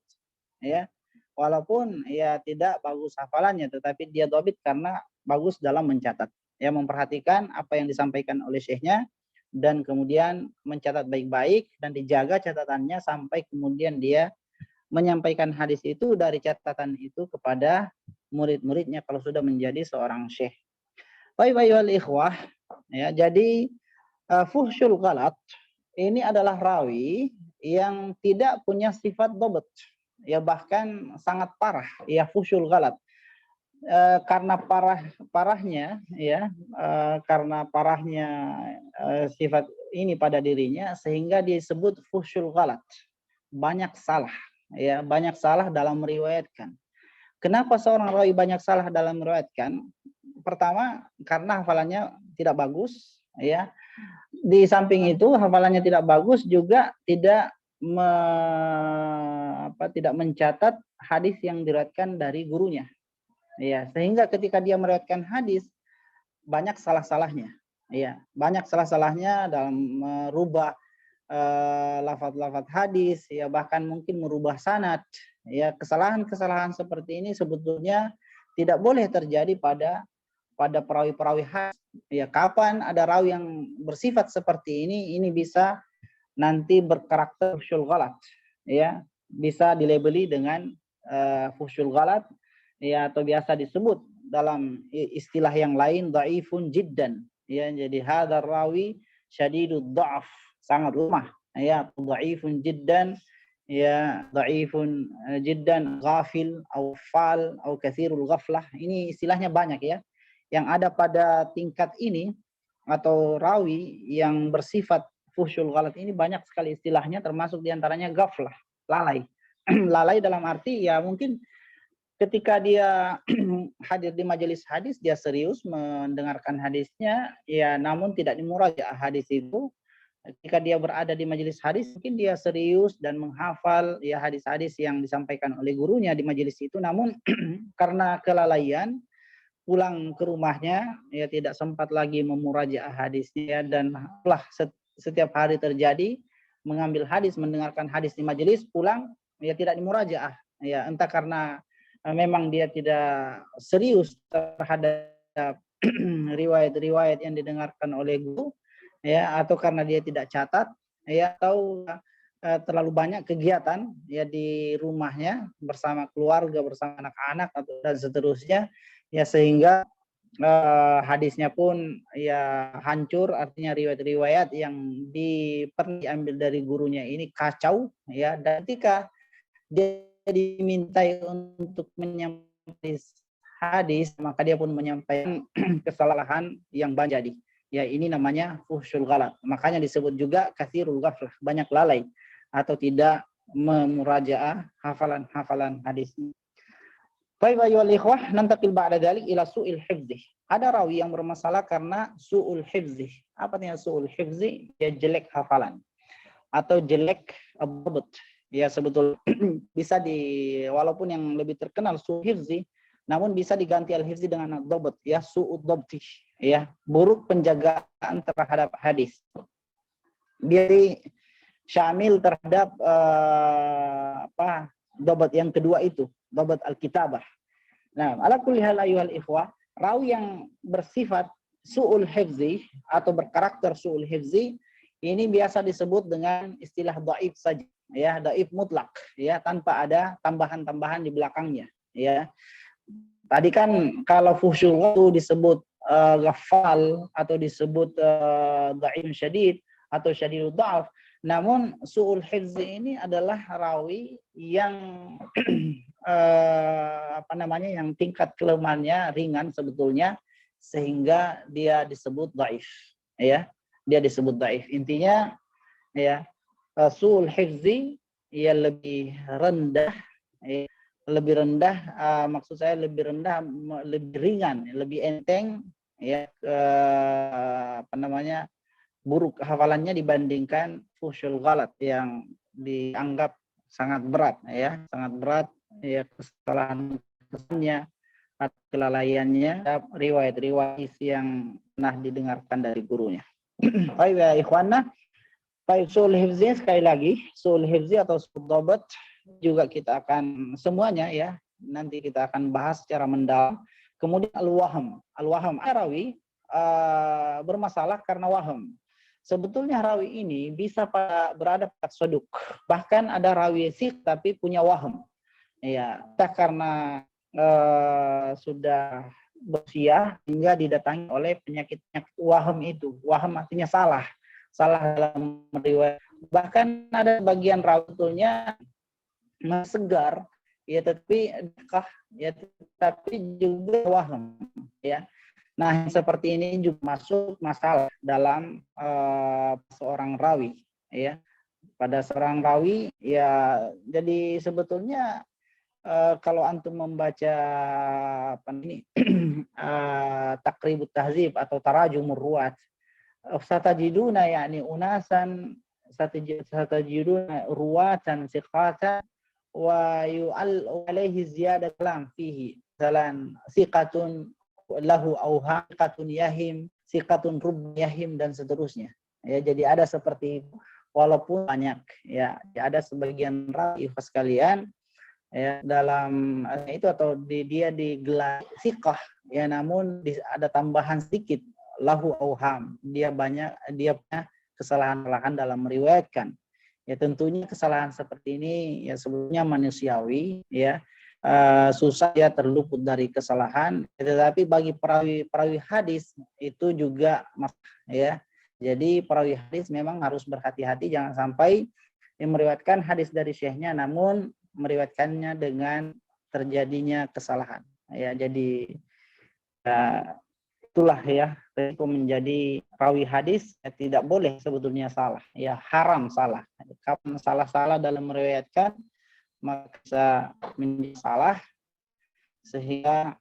ya. Walaupun ya tidak bagus hafalannya tetapi dia dhabit karena bagus dalam mencatat. Ya, memperhatikan apa yang disampaikan oleh syekhnya dan kemudian mencatat baik-baik dan dijaga catatannya sampai kemudian dia menyampaikan hadis itu dari catatan itu kepada murid-muridnya kalau sudah menjadi seorang syekh. Baik ayyuhal ikhwah, ya, jadi fuhsyul ghalat ini adalah rawi yang tidak punya sifat dhabt, ya, bahkan sangat parah, ya, fuhsyul ghalat. Karena parahnya, ya, karena parahnya sifat ini pada dirinya sehingga disebut fuhsyul ghalat. Banyak salah. Ya, banyak salah dalam meriwayatkan. Kenapa seorang rawi banyak salah dalam meriwayatkan? Pertama, karena hafalannya tidak bagus, ya. Di samping itu hafalannya tidak bagus juga tidak mencatat hadis yang diriwayatkan dari gurunya. Ya, sehingga ketika dia meriwayatkan hadis banyak salah-salahnya. Ya, banyak salah-salahnya dalam merubah lafaz-lafaz hadis, ya, bahkan mungkin merubah sanad, ya. Kesalahan-kesalahan seperti ini sebetulnya tidak boleh terjadi pada perawi-perawi hadis, ya. Kapan ada rawi yang bersifat seperti ini bisa nanti berkarakter fuhsyul ghalat, ya, bisa dilabeli dengan fuhsyul ghalat, ya, atau biasa disebut dalam istilah yang lain dhaifun jiddan, ya. Jadi hadzal rawi syadidud dha'f, sangat lemah, ya, dhaifun jiddan, ya, dhaifun jiddan, ghafil au fal au katsirul ghaflah. Ini istilahnya banyak, ya. Yang ada pada tingkat ini atau rawi yang bersifat fuhsyul ghalat ini banyak sekali istilahnya, termasuk diantaranya ghaflah, lalai. Lalai dalam arti ya mungkin ketika dia hadir di majelis hadis dia serius mendengarkan hadisnya, ya, namun tidak dimurajaah hadis itu. Ketika dia berada di majelis hadis, mungkin dia serius dan menghafal, ya, hadis-hadis yang disampaikan oleh gurunya di majelis itu, namun karena kelalaian pulang ke rumahnya, ya, tidak sempat lagi memurajaah hadisnya dan telah setiap hari terjadi mengambil hadis, mendengarkan hadis di majelis, pulang ya tidak dimurajaah, ya, entah karena memang dia tidak serius terhadap riwayat-riwayat yang didengarkan oleh guru, ya, atau karena dia tidak catat, ya, atau terlalu banyak kegiatan, ya, di rumahnya bersama keluarga, bersama anak-anak dan seterusnya, ya, sehingga hadisnya pun ya hancur, artinya riwayat-riwayat yang diambil dari gurunya ini kacau, ya, dan ketika dia dimintai untuk menyampaikan hadis maka dia pun menyampaikan kesalahan yang banyak jadi. Ya, ini namanya fuhsyul ghalat. Makanya disebut juga katsirul ghaflah, banyak lalai atau tidak memurajaah hafalan-hafalan hadis. Baik ayyuhal ikhwah, nantaqil ba'da dzalik ila su'il hifdzi. Ada rawi yang bermasalah karena su'ul hifdzi. Apa artinya su'ul hifdzi? Ya, jelek hafalan atau jelek dhabt. Ya, sebetulnya bisa walaupun yang lebih terkenal su'ul hifdzi, namun bisa diganti al-hifdzi dengan dhabt, ya, su'ud dhabti, ya, buruk penjagaan terhadap hadis. Dia syamil terhadap dhabt yang kedua itu, dhabt al-kitabah. Nah, ala kulli hal ayyuhal ikhwah, rawi yang bersifat su'ul hifzi atau berkarakter su'ul hifzi ini biasa disebut dengan istilah dhaif saja, ya, dhaif mutlak, ya, tanpa ada tambahan-tambahan di belakangnya, ya. Tadi kan kalau fuhsyul itu disebut ghafal atau disebut dhaif syadid atau syadidud dha'af. Namun su'ul hifzi ini adalah rawi yang yang tingkat kelemahannya ringan sebetulnya sehingga dia disebut dhaif, ya. Dia disebut dhaif. Intinya, ya, su'ul hifzi ya lebih rendah, ya, lebih rendah, maksud saya lebih rendah, lebih ringan, lebih enteng, ya, buruk hafalannya dibandingkan fuhsyul ghalat yang dianggap sangat berat, ya, sangat berat, ya, kesalahannya atau kelalaiannya, riwayat-riwayat yang pernah didengarkan dari gurunya. Baik ya ikhwana, baik sul hifzi sekali lagi, sul hifzi atau sul dhabat juga kita akan semuanya, ya, nanti kita akan bahas secara mendalam. Kemudian al-waham rawi bermasalah karena waham. Sebetulnya rawi ini bisa berada pada soduk. Bahkan ada rawi sik tapi punya waham. Ya, karena sudah berusia hingga didatangi oleh penyakit waham itu. Waham artinya salah dalam riwayat. Bahkan ada bagian rawi betulnya segar, ya, tapi juga waham, ya. Nah, seperti ini juga masuk masalah dalam seorang rawi, ya. Pada seorang rawi, ya, jadi sebetulnya kalau antum membaca Taqribut Tahzib atau Tarajumur Ruwat, satajiduna yakni unasan satajiduna ruwatan siqatan wa yu'al alaihi ziyadat kalam fihi. Misalan siqatun lahu auham, siqatun yahim, siqatun rub yahim, dan seterusnya. Ya, jadi ada seperti itu walaupun banyak, ya, ada sebagian rawi sekalian, ya, dalam itu atau dia digelar siqah, ya, namun ada tambahan sedikit lahu auham, dia punya kesalahan-kesalahan dalam meriwayatkan. Ya, tentunya kesalahan seperti ini ya sebetulnya manusiawi, ya. Susah ya terluput dari kesalahan, tetapi bagi perawi hadis itu juga, ya. Jadi perawi hadis memang harus berhati-hati, jangan sampai meriwayatkan hadis dari syekhnya namun meriwayatkannya dengan terjadinya kesalahan, ya. Jadi itulah, ya, resiko menjadi rawi hadis, ya, tidak boleh sebetulnya salah, ya, haram salah. Kapan salah dalam meriwayatkan maka bisa menjadi salah sehingga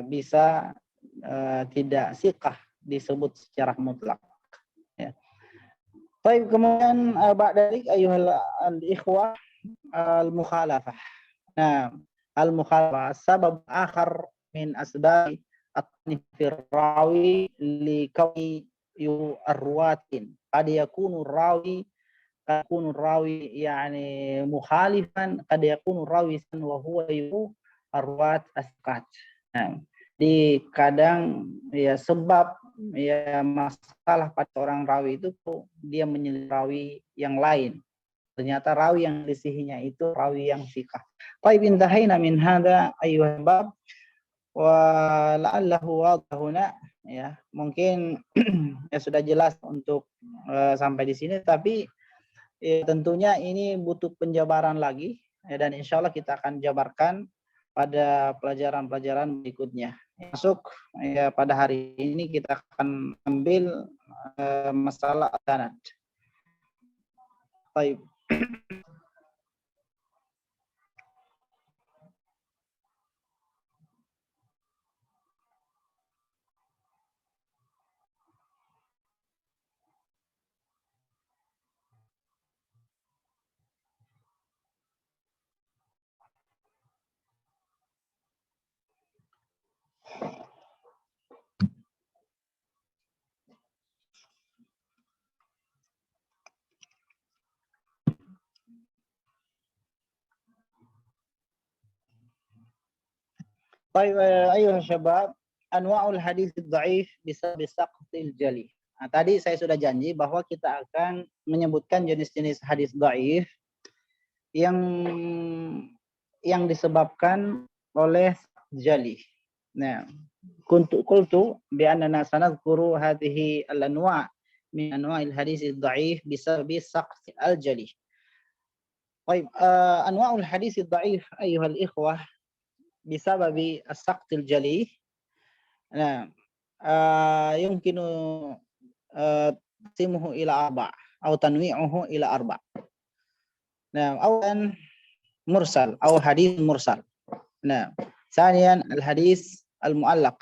bisa tidak siqah disebut secara mutlak, ya. Baik, kemudian ba'dalik ayyuhal ikhwah al-mukhalafah. Nah, al-mukhalafah sabab akhar min asbab at-nifir rawi li kauni arwatin qad yakunu rawi yani mukhalifan, qad yakunu rawi wa huwa arwat asqat. Nah, di kadang, ya, sebab, ya, masalah pada orang rawi itu dia menyelisih rawi yang lain. Ternyata rawi yang disisihinya itu rawi yang thiqah. Baik, intahaina min hadza ayyuhal bab wa la'allahu wadhuna, ya. Mungkin ya sudah jelas untuk sampai di sini, tapi ya, tentunya ini butuh penjabaran lagi, ya, dan insya Allah kita akan jabarkan pada pelajaran-pelajaran berikutnya. Masuk, ya, pada hari ini kita akan ambil masalah sanad. Baik. طيب أيها الشباب, anwa'ul hadis dhaif bisa bisaqtil jali. Nah, tadi saya sudah janji bahwa kita akan menyebutkan jenis-jenis hadis dhaif yang disebabkan oleh jali. Nah, qultu bi annana sanadhkuru hadhihi al-anwa' min anwa'il hadis dhaif bisababi saqt al-jali. طيب anwa'ul hadis dhaif ayyuhal ikhwah بسبب السقط الجلي. Nah, يمكن تقسيمه إلى أربع أو تنويعه إلى أربع. Nah, أولا مرسل أو حديث مرسل. Nah, ثانيا الحديث المعلق.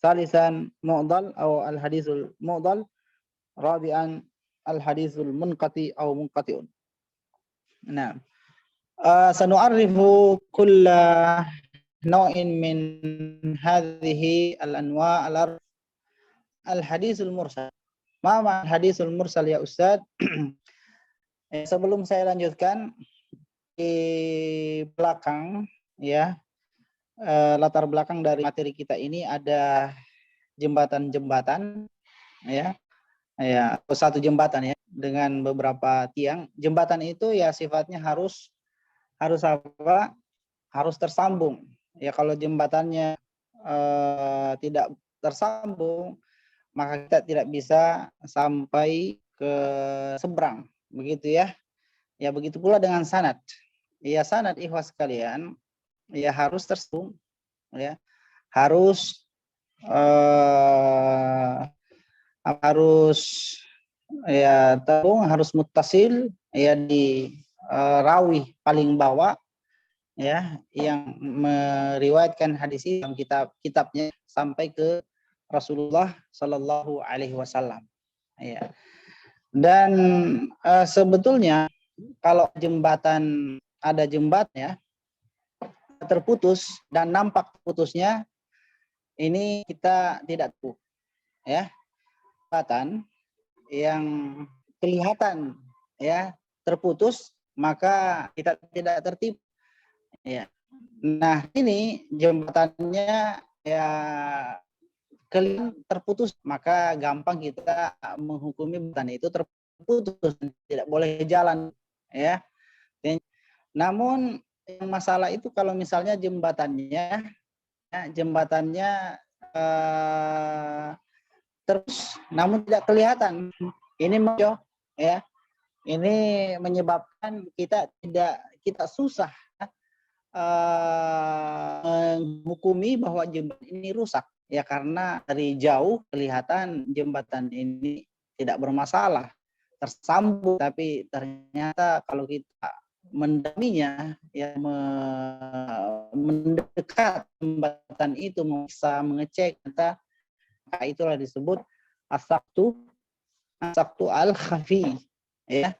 ثالثا معضل أو الحديث المعضل. رابعا الحديث المنقطع أو منقطع. Nah, سنعرف كل نوع من هذه الأنواع الأربع. الحديث المرسل. ما معنى الحديث المرسل ya Ustaz? Sebelum saya lanjutkan, di belakang ya, latar belakang dari materi kita ini ada jembatan-jembatan ya. Ya, satu jembatan ya dengan beberapa tiang. Jembatan itu ya sifatnya harus apa? Harus tersambung. Ya kalau jembatannya tidak tersambung, maka kita tidak bisa sampai ke seberang, begitu ya. Ya begitu pula dengan sanad. Ya sanad ikhwas sekalian, ya harus tersambung, ya harus ya tersambung, harus muttasil ya di rawi paling bawah ya yang meriwayatkan hadis ini dalam kitabnya sampai ke Rasulullah Shallallahu Alaihi Wasallam. Ya. Dan sebetulnya kalau ada jembatan ya terputus dan nampak putusnya, ini kita tidak tahu ya. Jembatan yang kelihatan ya terputus, maka kita tidak tertipu. Ya. Nah, ini jembatannya ya kelihatan terputus, maka gampang kita menghukumi jembatan itu terputus, tidak boleh jalan ya. Namun yang masalah itu kalau misalnya jembatannya terus namun tidak kelihatan, ini ya. Ini menyebabkan kita susah menghukumi bahwa jembatan ini rusak ya, karena dari jauh kelihatan jembatan ini tidak bermasalah, tersambung, tapi ternyata kalau kita mendalaminya ya mendekat jembatan itu, bisa mengecek, maka itulah disebut as-saqtu al-khafi ya,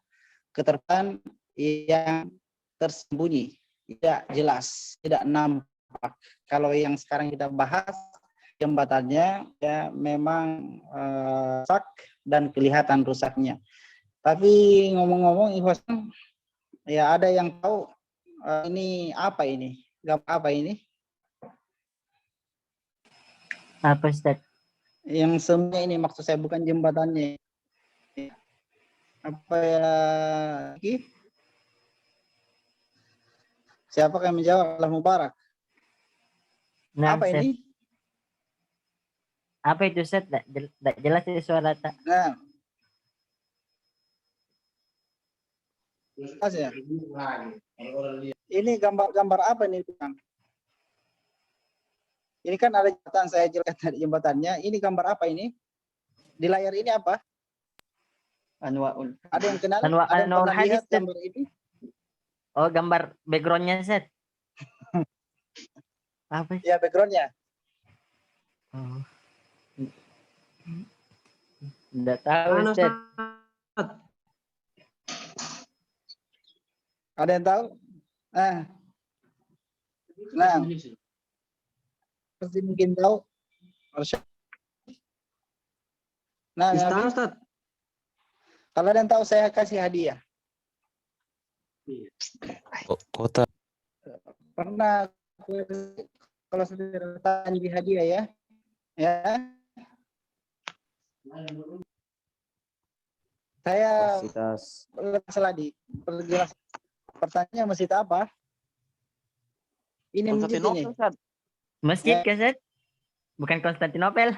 keterkaitan yang tersembunyi, tidak jelas, tidak nampak. Kalau yang sekarang kita bahas jembatannya ya memang rusak dan kelihatan rusaknya. Tapi ngomong-ngomong ikhwas, ya ada yang tahu ini apa ini? Gambar apa ini? Apa Ustaz? Yang semua ini maksud saya bukan jembatannya. Apa ya lagi? Siapa yang menjawab? Allah Mubarak. Nah, Apa Ustaz. ini? Apa itu Ustaz? Tak jelas itu suara tak. Nah. Ya. Ini gambar apa ini, Kang? Ini kan ada jembatan, saya jelaskan dari jembatannya. Ini gambar apa ini? Di layar ini apa? Anwa'ul. Ada yang kenal? Anwa'ul Ada yang pernah hadis, lihat gambar ini? Oh, gambar backgroundnya Ustaz. Apa? Ya, backgroundnya. Oh. Tidak tahu Ustaz. Ada yang tahu? Nah, pasti mungkin tahu. Nah, Ustaz. Kalau ada yang tahu saya kasih hadiah. Kota. Pernah kalau saudara tanya di hadiah ya. Ya. Saya Kapasitas salah di perjelas pertanyaan masjid apa? Ini masjid ini. Konstantinopel, Ustaz. Masjid Ya. ke Ustaz? Bukan Konstantinopel.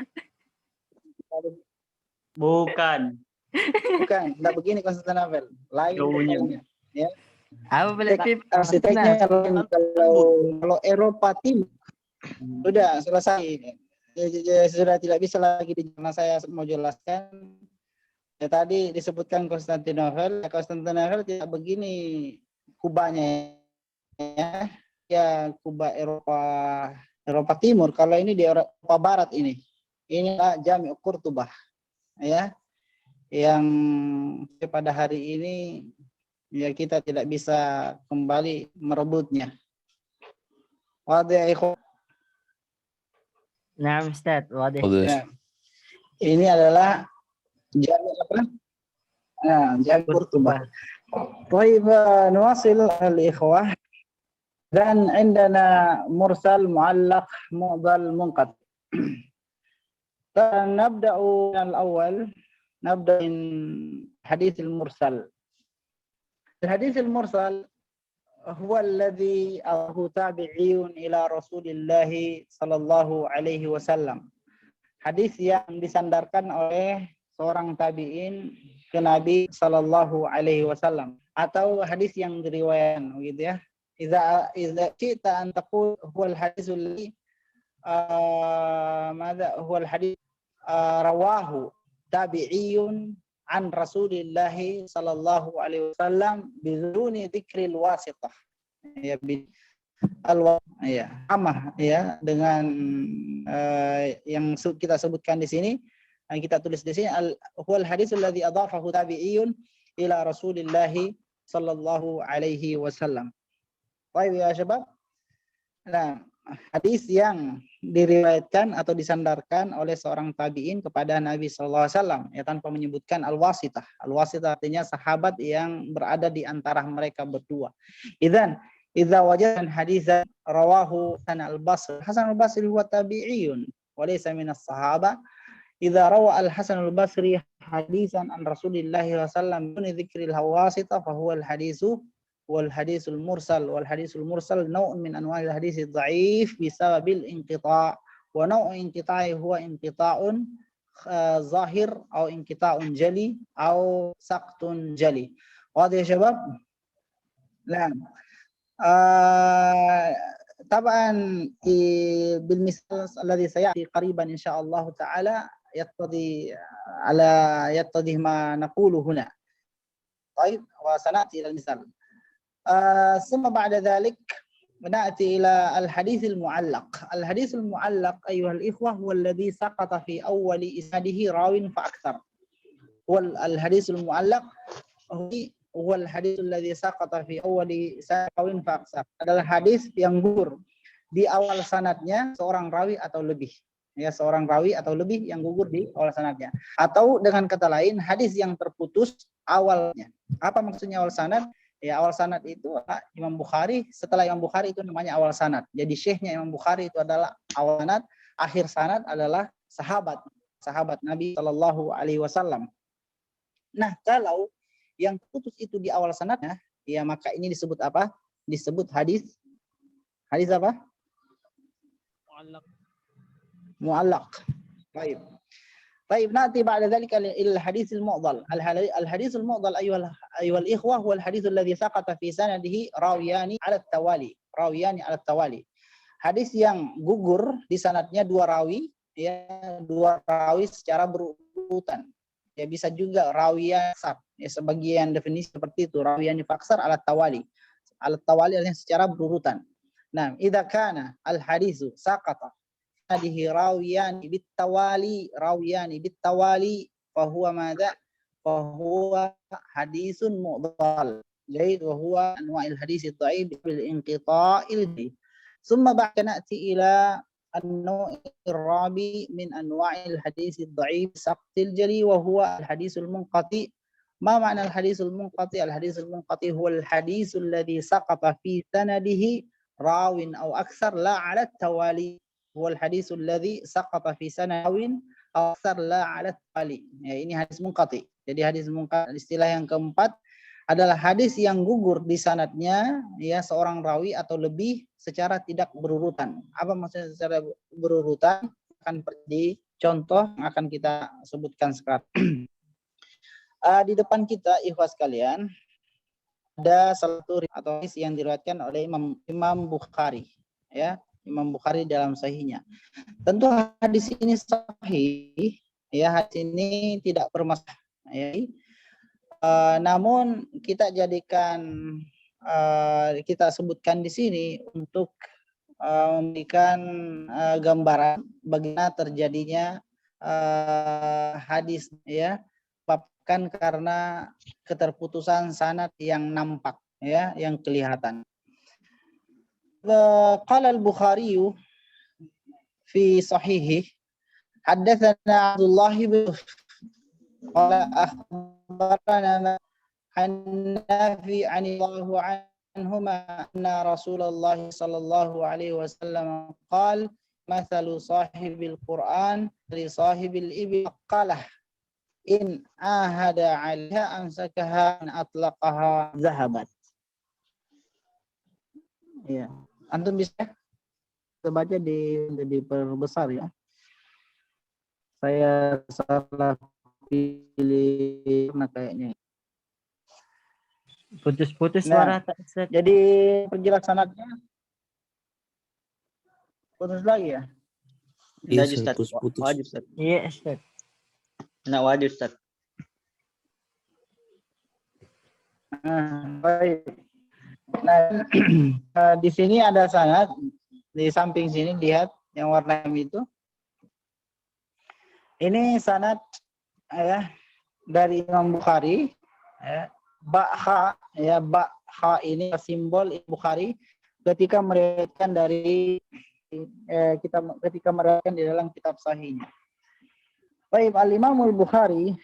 Bukan. Bukan, enggak begini Konstantinopel. Lain Jauhnya. kepalanya. Ya. Apa boleh tapi Arsiteknya kalau Eropa Timur sudah selesai. Sudah tidak bisa lagi karena saya mau jelaskan. Ya, tadi disebutkan Konstantinopel. Konstantinopel tidak begini kubahnya ya. Ya kubah Eropa Timur. Kalau ini di Eropa Barat ini. Inilah Jami' Qurtubah. Ya. Yang pada hari ini ya kita tidak bisa kembali merebutnya. Wadih ikhwan. Nah, Ustaz, wadah. Ya. Ini adalah Jami' apa? Nah, Jami' Qurtubah. طيب نواصل الإخوة. Dan عندنا مرسل معلق معضل منقطع. نبدأ من الأول. نبدأ من حديث المرسل. الحديث المرسل هو الذي أخذ تابعي إلى رسول الله صلى الله عليه وسلم. Hadis yang disandarkan oleh seorang tabi'in ke Nabi sallallahu alaihi wasallam, atau hadis yang diriwayatkan gitu ya. Idza kita an taqul huwa al-hadis alladhi madza huwa al-hadis rawahu tabi'iyun an Rasulillah sallallahu alaihi wasallam biduni dzikril wasithah. Ya amah ya dengan yang kita sebutkan di sini, yang kita tulis di sini huwal hadisul ladzi adhafahu tabi'iyun ila Rasulillah sallallahu alaihi wasallam. Baik ya syabab. Nah, hadis yang diriwayatkan atau disandarkan oleh seorang tabi'in kepada Nabi sallallahu alaihi wasallam ya tanpa menyebutkan al-wasithah. Al-wasithah artinya sahabat yang berada di antara mereka berdua. Idzan idza wajadan hadisan rawahu Hasan al-Basri. Hasan al-Basri huwa tabi'iyun wa laysa min as-sahaba. Idza rawa al-Hasan al-Basri hadisan an Rasulillah sallallahu alaihi wasallam min dzikril hawasithah fa huwa al-hadisu والحديث المرسل. والحديث المرسل نوع من أنواع الحديث الضعيف بسبب الانقطاع. ونوع انقطاعه هو انقطاع ظاهر أو انقطاع جلي أو سقط جلي. واضح يا شباب؟ نعم. طبعا بالمثال الذي سيأتي قريبا إن شاء الله تعالى يتضح ما نقول هنا. طيب وسنأتي إلى المثال. ثم بعد ذلك نأتي إلى الحديث المعلق. الحديث المعلق أيها الإخوة هو الذي سقط في أول إسناده راو فأكثر. والحديث المعلق هو الحديث الذي سقط في أول إسناده راو فأكثر. Adalah hadis yang gugur di awal sanadnya seorang rawi atau lebih. Ya, seorang rawi atau lebih yang gugur di awal sanadnya. Atau dengan kata lain, hadis yang terputus awalnya. Apa maksudnya awal sanad? Ya, awal sanad itu Imam Bukhari, setelah Imam Bukhari itu namanya awal sanad. Jadi syekhnya Imam Bukhari itu adalah awal sanad, akhir sanad adalah sahabat Nabi sallallahu alaihi wasallam. Nah, kalau yang putus itu di awal sanadnya, ya maka ini disebut apa? Disebut hadis apa? Mu'allaq. Baik. طيب نأتي بعد ذلك إلى الحديث المعضل. الحديث المعضل أيها الإخوة هو الحديث الذي سقط في سنده راويان على التوالي. Hadis yang gugur di sanadnya dua rawi secara berurutan. Ya bisa juga rawiyan sab. Ya sebagian definisi seperti itu, rawiyan faksar ala tawali. Ala tawali artinya secara berurutan. Nah, idza kana al-hadisu saqata هذه راويان بالتوالي فهو ماذا؟ فهو حديث معضل جيد وهو أنواع الحديث الضعيف بالانقطاع الجلي. ثم بعد نأتي إلى النوع الرابع من أنواع الحديث الضعيف سقط الجلي وهو الحديث المنقطع. ما معنى الحديث المنقطع؟ الحديث المنقطع هو الحديث الذي سقط في سنده rawin aw aksar la 'ala tawali. Huwa al-hadits alladhi saqata fi sanad rawin aw aksar la 'ala tawali. Ya, ini hadis munqati. Jadi hadis munqati, istilah yang keempat adalah hadis yang gugur di sanadnya ya seorang rawi atau lebih secara tidak berurutan. Apa maksudnya secara berurutan? Akan di contoh yang akan kita sebutkan sekarang. Di depan kita ikhwas sekalian ada satu atau hadis yang diriwayatkan oleh Imam Bukhari ya, Imam Bukhari dalam sahihnya. Tentu hadis ini sahih ya, hadis ini tidak bermasalah ya. Namun kita jadikan kita sebutkan di sini untuk memberikan gambaran bagaimana terjadinya hadis ya, bahkan karena keterputusan sanad yang nampak ya, yang kelihatan. Qala al-Bukhari fi sahihi haddatsana Abdullah bin qala akhbarana an Nafi' an Allahu anhuma anna Rasulullah sallallahu alaihi wasallam qala mathalu sahibil Qur'an li sahibil ibil qalah in ahada 'alaiha amsakaha an atlaqaha zahabat. Ya, antum bisa baca diperbesar ya. Saya salah pilih kayaknya. Putus-putus Nah, suara tak Ustaz. Jadi perjelas sanadnya putus lagi ya. Iya, Iya, Ustaz. putus-putus. Wajib, Ustaz. Iya, Ustaz. Nah, wajib, Ustaz. Baik. Nah, di sini ada sanad, di samping sini lihat yang warna hitam itu. Ini sanad ya dari Imam Bukhari ya. Ba ini simbol Bukhari ketika meriwayatkan dari ketika meriwayatkan di dalam kitab sahihnya. Baik, Al-Imam Al-Bukhari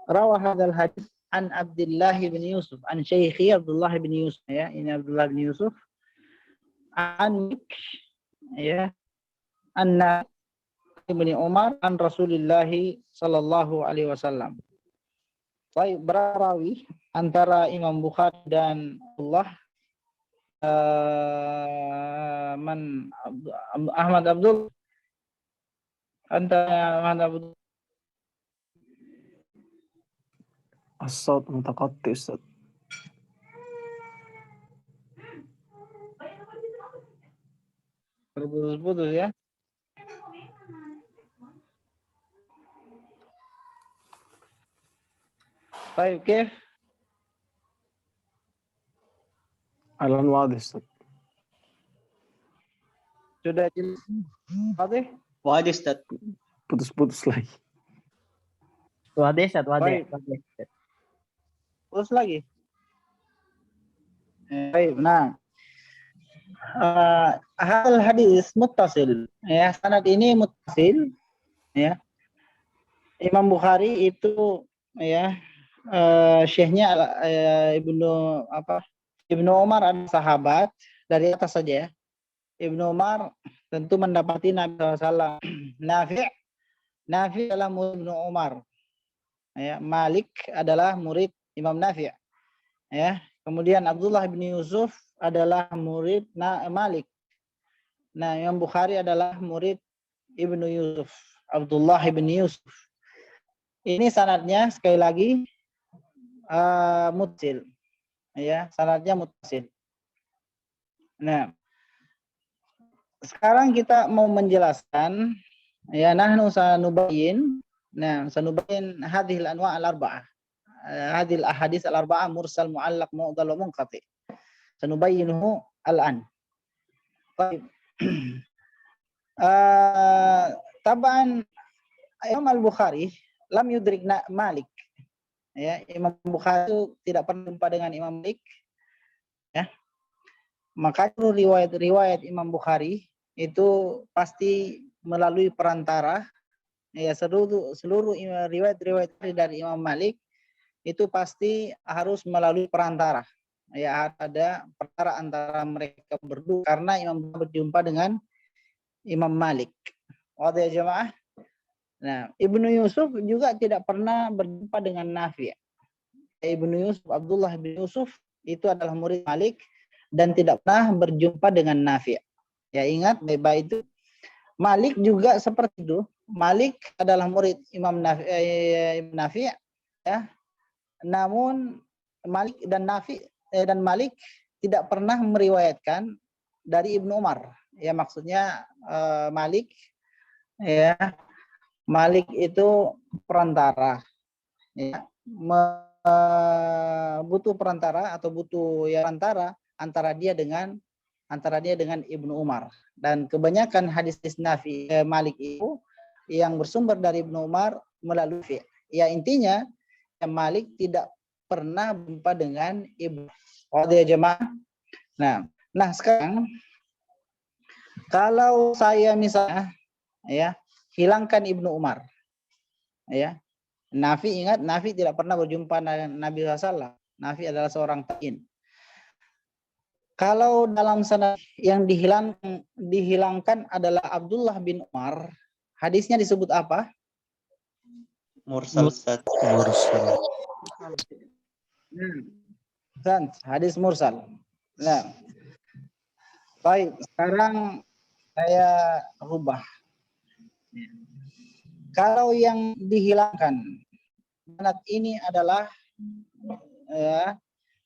rawah hadzal hadis an Abdullah bin Yusuf, an Syekhi Abdullah bin Yusuf ya, ini Abdullah bin Yusuf an ya anna Ibnu Umar an Rasulullah sallallahu alaihi wasallam. Baik, berawi antara Imam Bukhari dan Allah Ahmad Abdul antara Ahmad Abdul الصوت متقطع أستاذ. putus-putus ya. Baik, كيف الآن واضح أستاذ. sudah jelas? Wadah? Wajib, Ustaz. putus-putus lagi. Wadah, Ustaz. Baik. Wadah, Ustaz. Terus lagi. Baik, nah. Hal hadis muttasil. Ya, sanad ini muttasil. Ya. Imam Bukhari itu ya syekhnya Ibnu Umar adalah sahabat dari atas saja ya. Ibnu Umar tentu mendapati Nabi SAW. Nafi' adalah murid Ibnu Umar. Ya, Malik adalah murid Imam Nafi'. Ya, kemudian Abdullah bin Yusuf adalah murid Malik. Nah, Imam Bukhari adalah murid Ibnu Yusuf, Abdullah bin Yusuf. Ini sanadnya sekali lagi muttasil. Ya, sanadnya muttasil. Nah, sekarang kita mau menjelaskan ya nahnu sanubayyin. Nah, sanubayyin hadhil anwa' al-arba'ah. Hadhil ahadits al-arba'ah mursal, mu'allaq, mu'dhal wa munqati. Sanubayyinuhu al-an. Baik. Taban Imam Al-Bukhari lam yudrikna Malik. Ya, Imam Bukhari itu tidak pernah jumpa dengan Imam Malik. Ya. Maka riwayat Imam Bukhari itu pasti melalui perantara. Ya, seluruh riwayat dari Imam Malik itu pasti harus melalui perantara. Ya, ada perkara antara mereka berdua karena Imam berjumpa dengan Imam Malik. Wadah ya jemaah. Nah, Ibnu Yusuf juga tidak pernah berjumpa dengan Nafi'. Ibnu Yusuf, Abdullah bin Yusuf itu adalah murid Malik dan tidak pernah berjumpa dengan Nafi'. Ya, ingat baik-baik itu. Malik juga seperti itu. Malik adalah murid Imam Nafi', ya. Namun Malik dan dan Malik tidak pernah meriwayatkan dari Ibnu Umar. Ya, maksudnya Malik, ya, Malik itu perantara, ya, butuh perantara atau butuh ya antara dia dengan Ibnu Umar. Dan kebanyakan hadis Malik itu yang bersumber dari Ibnu Umar melalui Nafi'. Ya, intinya Malik tidak pernah berjumpa dengan Ibnu. Wadah ya jemaah. Nah sekarang kalau saya misalnya ya hilangkan Ibnu Umar, ya, ingat Nafi tidak pernah berjumpa dengan Nabi SAW. Nafi adalah seorang tabi'in. Kalau dalam sanad yang dihilangkan adalah Abdullah bin Umar, hadisnya disebut apa? Mursal, Ustaz. Hadis mursal. Nah, baik, sekarang saya rubah. Kalau yang dihilangkan, sanad ini adalah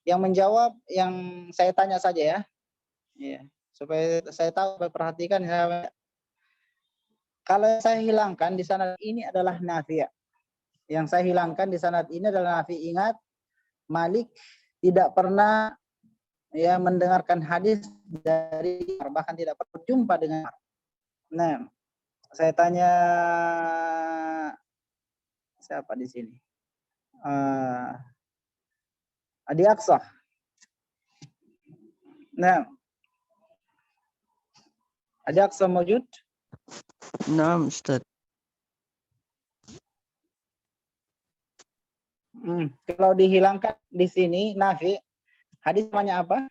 yang menjawab yang saya tanya saja ya, supaya saya tahu, perhatikan. Kalau saya hilangkan di sanad ini adalah Nafi'. Yang saya hilangkan di sanad ini adalah Nafi'. Ingat, Malik tidak pernah ya mendengarkan hadis dari, bahkan tidak pernah berjumpa dengan. Nah, saya tanya siapa di sini? Adi Aqsa. Nah, Adi Aqsa mawjud? Naam, Ustaz. Kalau dihilangkan di sini Nafi', hadis namanya apa?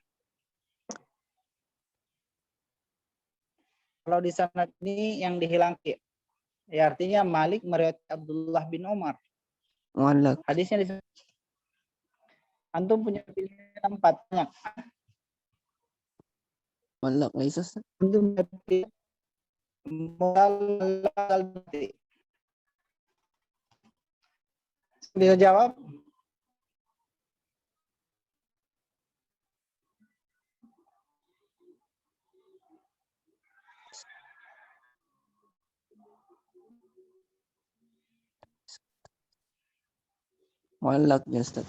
Kalau di sanad ini yang dihilangkan, ya artinya Malik meriwayatkan Abdullah bin Umar. Mu'allaq. Hadisnya di antum punya pilihan 4 banyak. Mu'allaq laisa, Ustaz. Antum punya pilihan mu'allaq. Bisa jawab? Mu'allaq ya, Ustaz.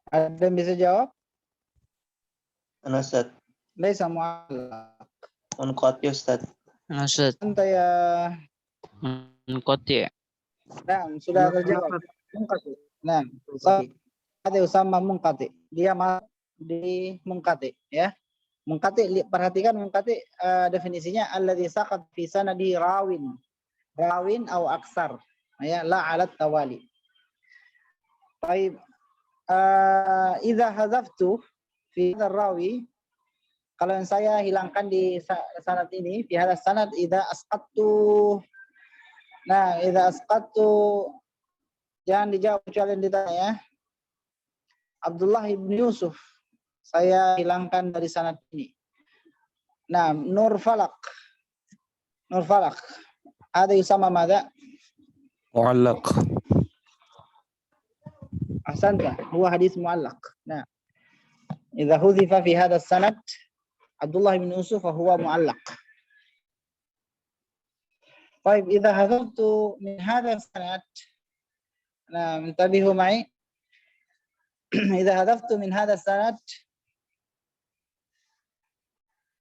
Ada yang bisa jawab? Ana, Ustaz. Laisa mu'allaq. Munqati, Ustaz. Ustaz. Anta ya. Munqati'. Nah, sudah terjawab. Munqati. Nah, ada usama munqati. Dia masuk di munqati, ya. Munqati, perhatikan munqati definisinya alladzi saqat fi sanadi rawin atau aksar, ya, la 'ala tawali. Baik, idza hadzaftu fi rawi, kalau yang saya hilangkan di sanad ini, fi hadha sanad idza asqattu. Nah, idza asqattu jangan dijawab kecuali yang ditanya, ya. Abdullah bin Yusuf saya hilangkan dari sanad ini. Nah, Nur Falak. Ada yusama madza? Mu'allaq. Ahsanta, huwa hadis mu'allaq. Nah, idza hudhifa fi hadha sanad Abdullah bin Yusuf fa huwa mu'allaq. Baik, idza hadaftu min hadha sanad, nah, intabihu ma'i. Idza hadaftu min hadha sanad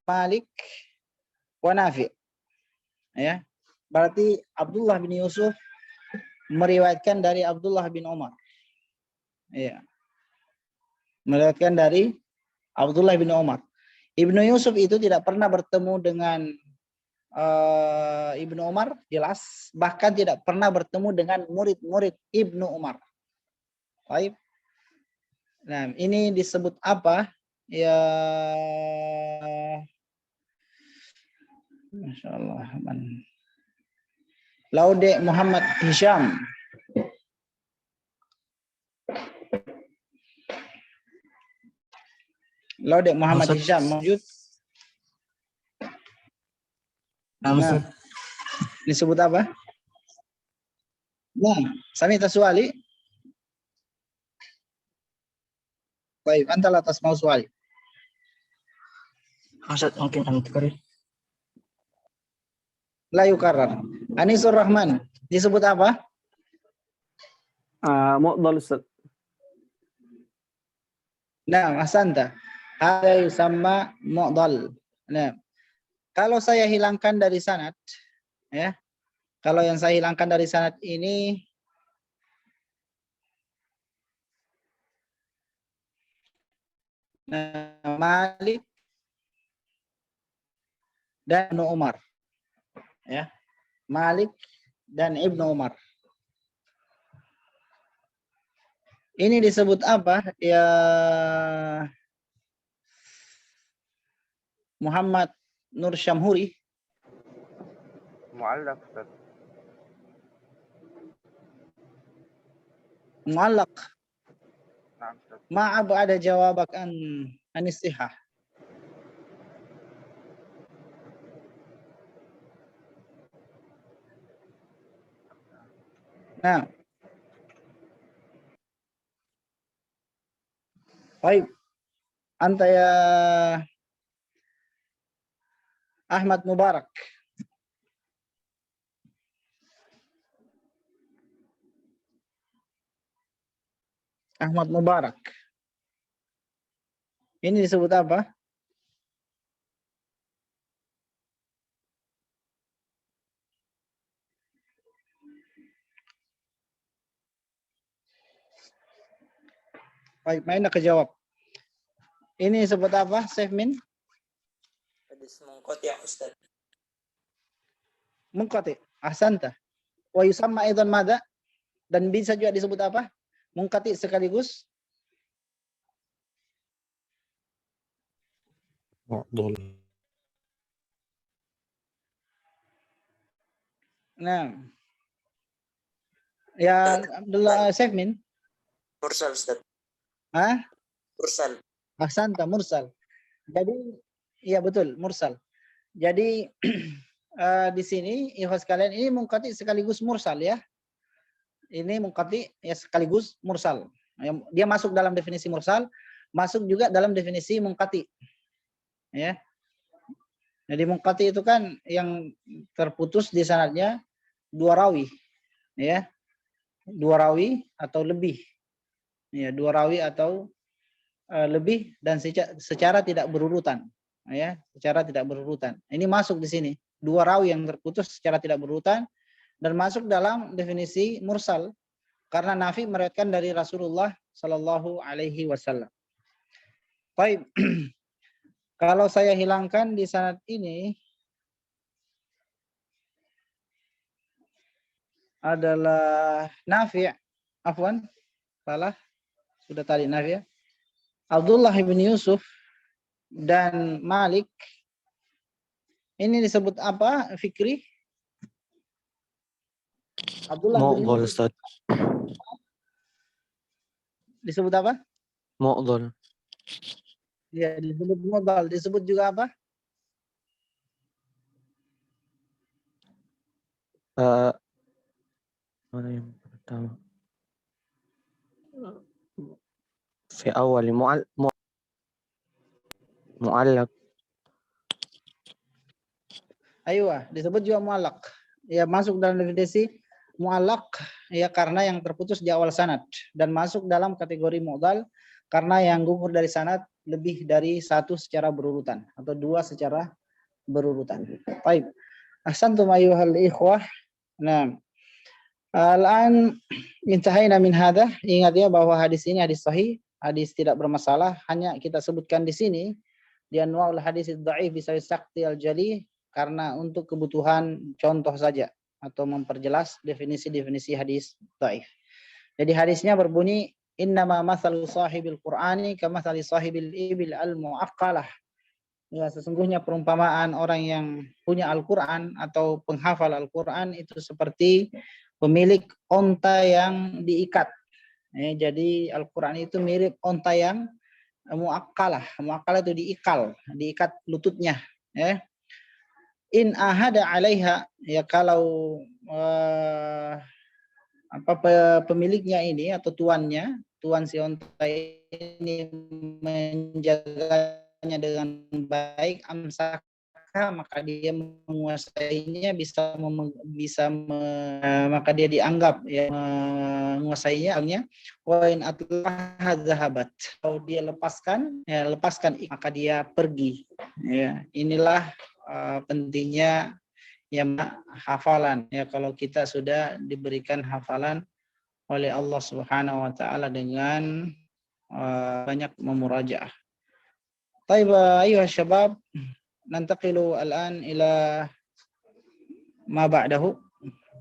Malik wa Nafi', ya. Berarti Abdullah bin Yusuf meriwayatkan dari Abdullah bin Umar. Ya. Meriwayatkan dari Abdullah bin Umar. Ibnu Yusuf itu tidak pernah bertemu dengan Ibnu Umar, jelas. Bahkan tidak pernah bertemu dengan murid-murid Ibnu Umar. Baik. Nah, ini disebut apa? Ya, Masya Allah. Laude Muhammad Hisham. Laude Muhammad Ustaz. Hisham mawjud. Nah, disebut apa? Nah, Samita suali. Baik, antal atas mau suali. Ustaz, mungkin anu tukar. La yukarrar. Anisur Rahman disebut apa? Mu'dal Ustaz. Nah, ahsanta. Hada yusamma mu'dal. Nah, kalau saya hilangkan dari sanad, ya. Kalau yang saya hilangkan dari sanad ini Malik dan Ibnu Umar. Ya. Malik dan Ibnu Umar. Ini disebut apa? Ya, Muhammad Nur Syamhuri. معلق أستاذ. Mu'allaq. نعم أستاذ. Ma ab'ada jawabak an istihah. Nah. Baik. Anta ya Ahmad Mubarak. Ahmad Mubarak. Ini disebut apa? Baik, main kejawab. Ini disebut apa, Syekh Hadis munqati ya Ustaz. Munqati. Ahsanta. Wa yusamma aidan madza? Dan bisa juga disebut apa? Munqati sekaligus Mu'dal. Nah. Ya Abdullah Syekh Mursal Ustaz. Hah? Mursal. Ahsanta, mursal. Jadi iya betul, mursal. Jadi di sini ikhwas sekalian ini munqati sekaligus mursal ya. Ini munqati ya sekaligus mursal. Dia masuk dalam definisi mursal, masuk juga dalam definisi munqati. Ya. Jadi munqati itu kan yang terputus di sanadnya dua rawi. Ya. Dua rawi atau lebih. Ya, dua rawi atau lebih dan secara tidak berurutan. Ya, secara tidak berurutan. Ini masuk di sini. Dua rawi yang terputus secara tidak berurutan dan masuk dalam definisi mursal karena Nafi meriwayatkan dari Rasulullah Shallallahu Alaihi Wasallam. Baik, kalau saya hilangkan di sanad ini adalah Nafi, afwan, salah, sudah tadi Nafi. Abdullah bin Yusuf dan Malik. Ini disebut apa, Fikri? Abdullah bin Mu'dal Yusuf. Ustaz. Disebut apa? Mu'dal. Ya, disebut modal. Disebut juga apa? Mana yang pertama? Fi awal mu'allaq. Ayo, disebut juga mu'allaq. Ya, masuk dalam definisi mu'allaq ya karena yang terputus di awal sanad dan masuk dalam kategori modal karena yang gugur dari sanad lebih dari satu secara berurutan atau dua secara berurutan. Baik. Ahsantum ayyuhal ikhwah. Nah, al-an intahayna min hadha. Ingat ya bahwa hadis ini hadis sahih, hadis tidak bermasalah, hanya kita sebutkan di sini di anwaul hadis dhaif bisa sakti al-jali karena untuk kebutuhan contoh saja atau memperjelas definisi-definisi hadis dhaif. Jadi hadisnya berbunyi innama mathalu sahibil Qur'ani kamathali sahibil ibil al-mu'aqqalah. Ya, sesungguhnya perumpamaan orang yang punya Al-Qur'an atau penghafal Al-Qur'an itu seperti pemilik onta yang diikat. Jadi Al-Qur'an itu mirip onta yang mu'aqqalah. Mu'aqqalah itu diikat lututnya. In ahada 'alaiha, ya kalau pemiliknya ini atau tuan si onta ini menjaganya dengan baik, amsaka, maka dia menguasainya, maka dia dianggap ya menguasainya. Wa in atlaha zahabat, kalau dia lepaskan maka dia pergi. Ya, inilah pentingnya ya hafalan. Ya, kalau kita sudah diberikan hafalan oleh Allah Subhanahu wa taala dengan banyak memurajaah. Taib ayuha syabab, nantaqilu al'an ila ma ba'dahu.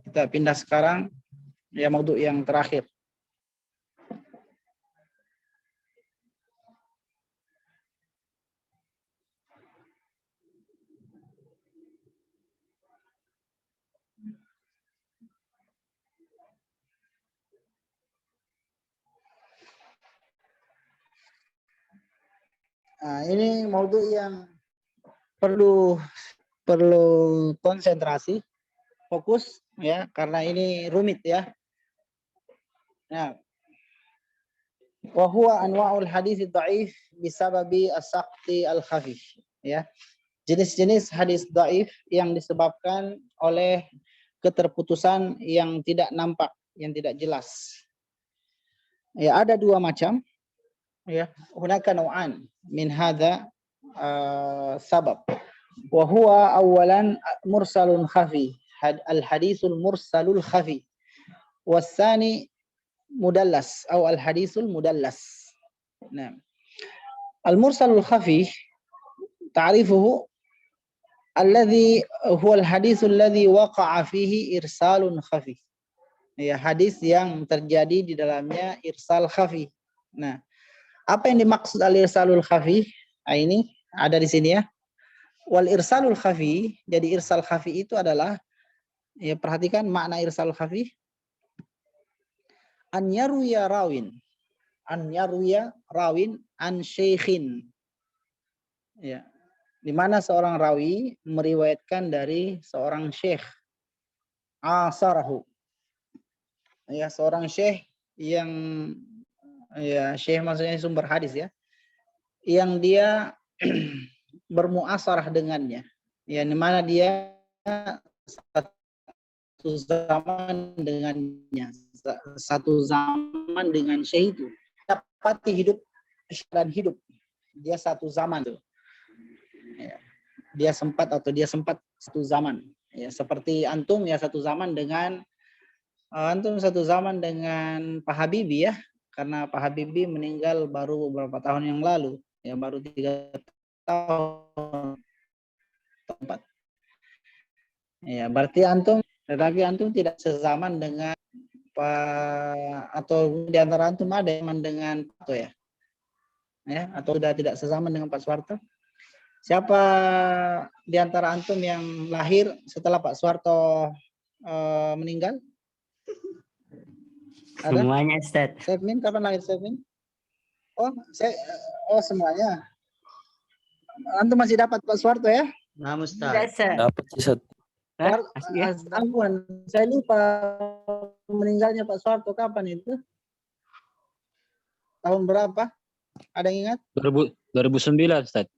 Kita pindah sekarang ya maudhu yang terakhir. Nah, ini maudhu yang perlu konsentrasi, fokus ya, karena ini rumit ya. Nah, wa huwa anwa'ul hadits dhaif bisababi as-saqti al-khafif, ya. Jenis-jenis hadis dhaif yang disebabkan oleh keterputusan yang tidak nampak, yang tidak jelas. Ya, ada dua macam. Ya, hunaka naw'an min hadza sabab. Wa huwa awalan mursalun khafi, al-hadisul mursalul khafi. Wasani mudallas atau al-hadisul mudallas. Nah, al-mursalul khafi ta'rifuhu alladhi huwa al-hadisul ladzi waqa'a fihi irsalun khafi. Ya, hadis yang terjadi di dalamnya irsal khafi. Nah, apa yang dimaksud al-irsalul khafi? Nah, ini ada di sini ya. Wal irsalul khafi, jadi irsal khafi itu adalah, ya perhatikan makna irsal khafi. An yarwiya rawin an syaikhin. Ya. Di mana seorang rawi meriwayatkan dari seorang syekh. Asarahu. Ya, seorang syekh yang ya, syekh maksudnya sumber hadis ya, yang dia bermuasarah dengannya, ya, di mana dia satu zaman dengannya, satu zaman dengan syekh itu, dapati hidup dan hidup, dia satu zaman tuh, ya, dia sempat satu zaman, ya, seperti antum ya satu zaman dengan Pak Habibie ya. Karena Pak Habibie meninggal baru beberapa tahun yang lalu, ya baru 3 tahun. Ya, berarti antum tidak sezaman dengan atau di antara antum ada yang dengan Pak ya? Ya, atau sudah tidak sezaman dengan Pak Soeharto? Siapa di antara antum yang lahir setelah Pak Soeharto meninggal? Ada? Semuanya, Ustaz. Sevmin, kapan lahir Sevmin? Semuanya. Antum masih dapat Pak Soeharto ya? Nah, Tidak, Ustaz. Ustaz. Dapat sih. Hah? Asli ya? Ampun, saya lupa meninggalnya Pak Soeharto kapan itu? Tahun berapa? Ada yang ingat? 2009, Ustaz.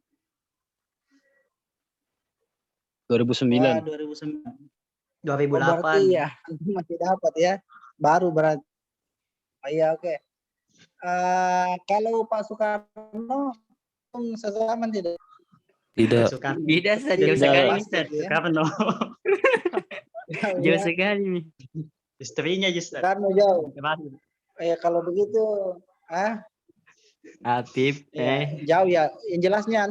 2009. Wah, 2009. 2008. Berarti ya, antum masih dapat ya. Baru berarti. Oh, iya, oke. Kalau Pak Soekarno sezaman tidak? Tidak. Tidak, Ustaz. Jauh Tidak. sekali, Tidak. Ustaz. Ya. Soekarno. Jauh sekali nih. Istrinya Ustaz. Soekarno jauh. Kalau begitu, Habib, ya, jauh ya. Yang jelasnya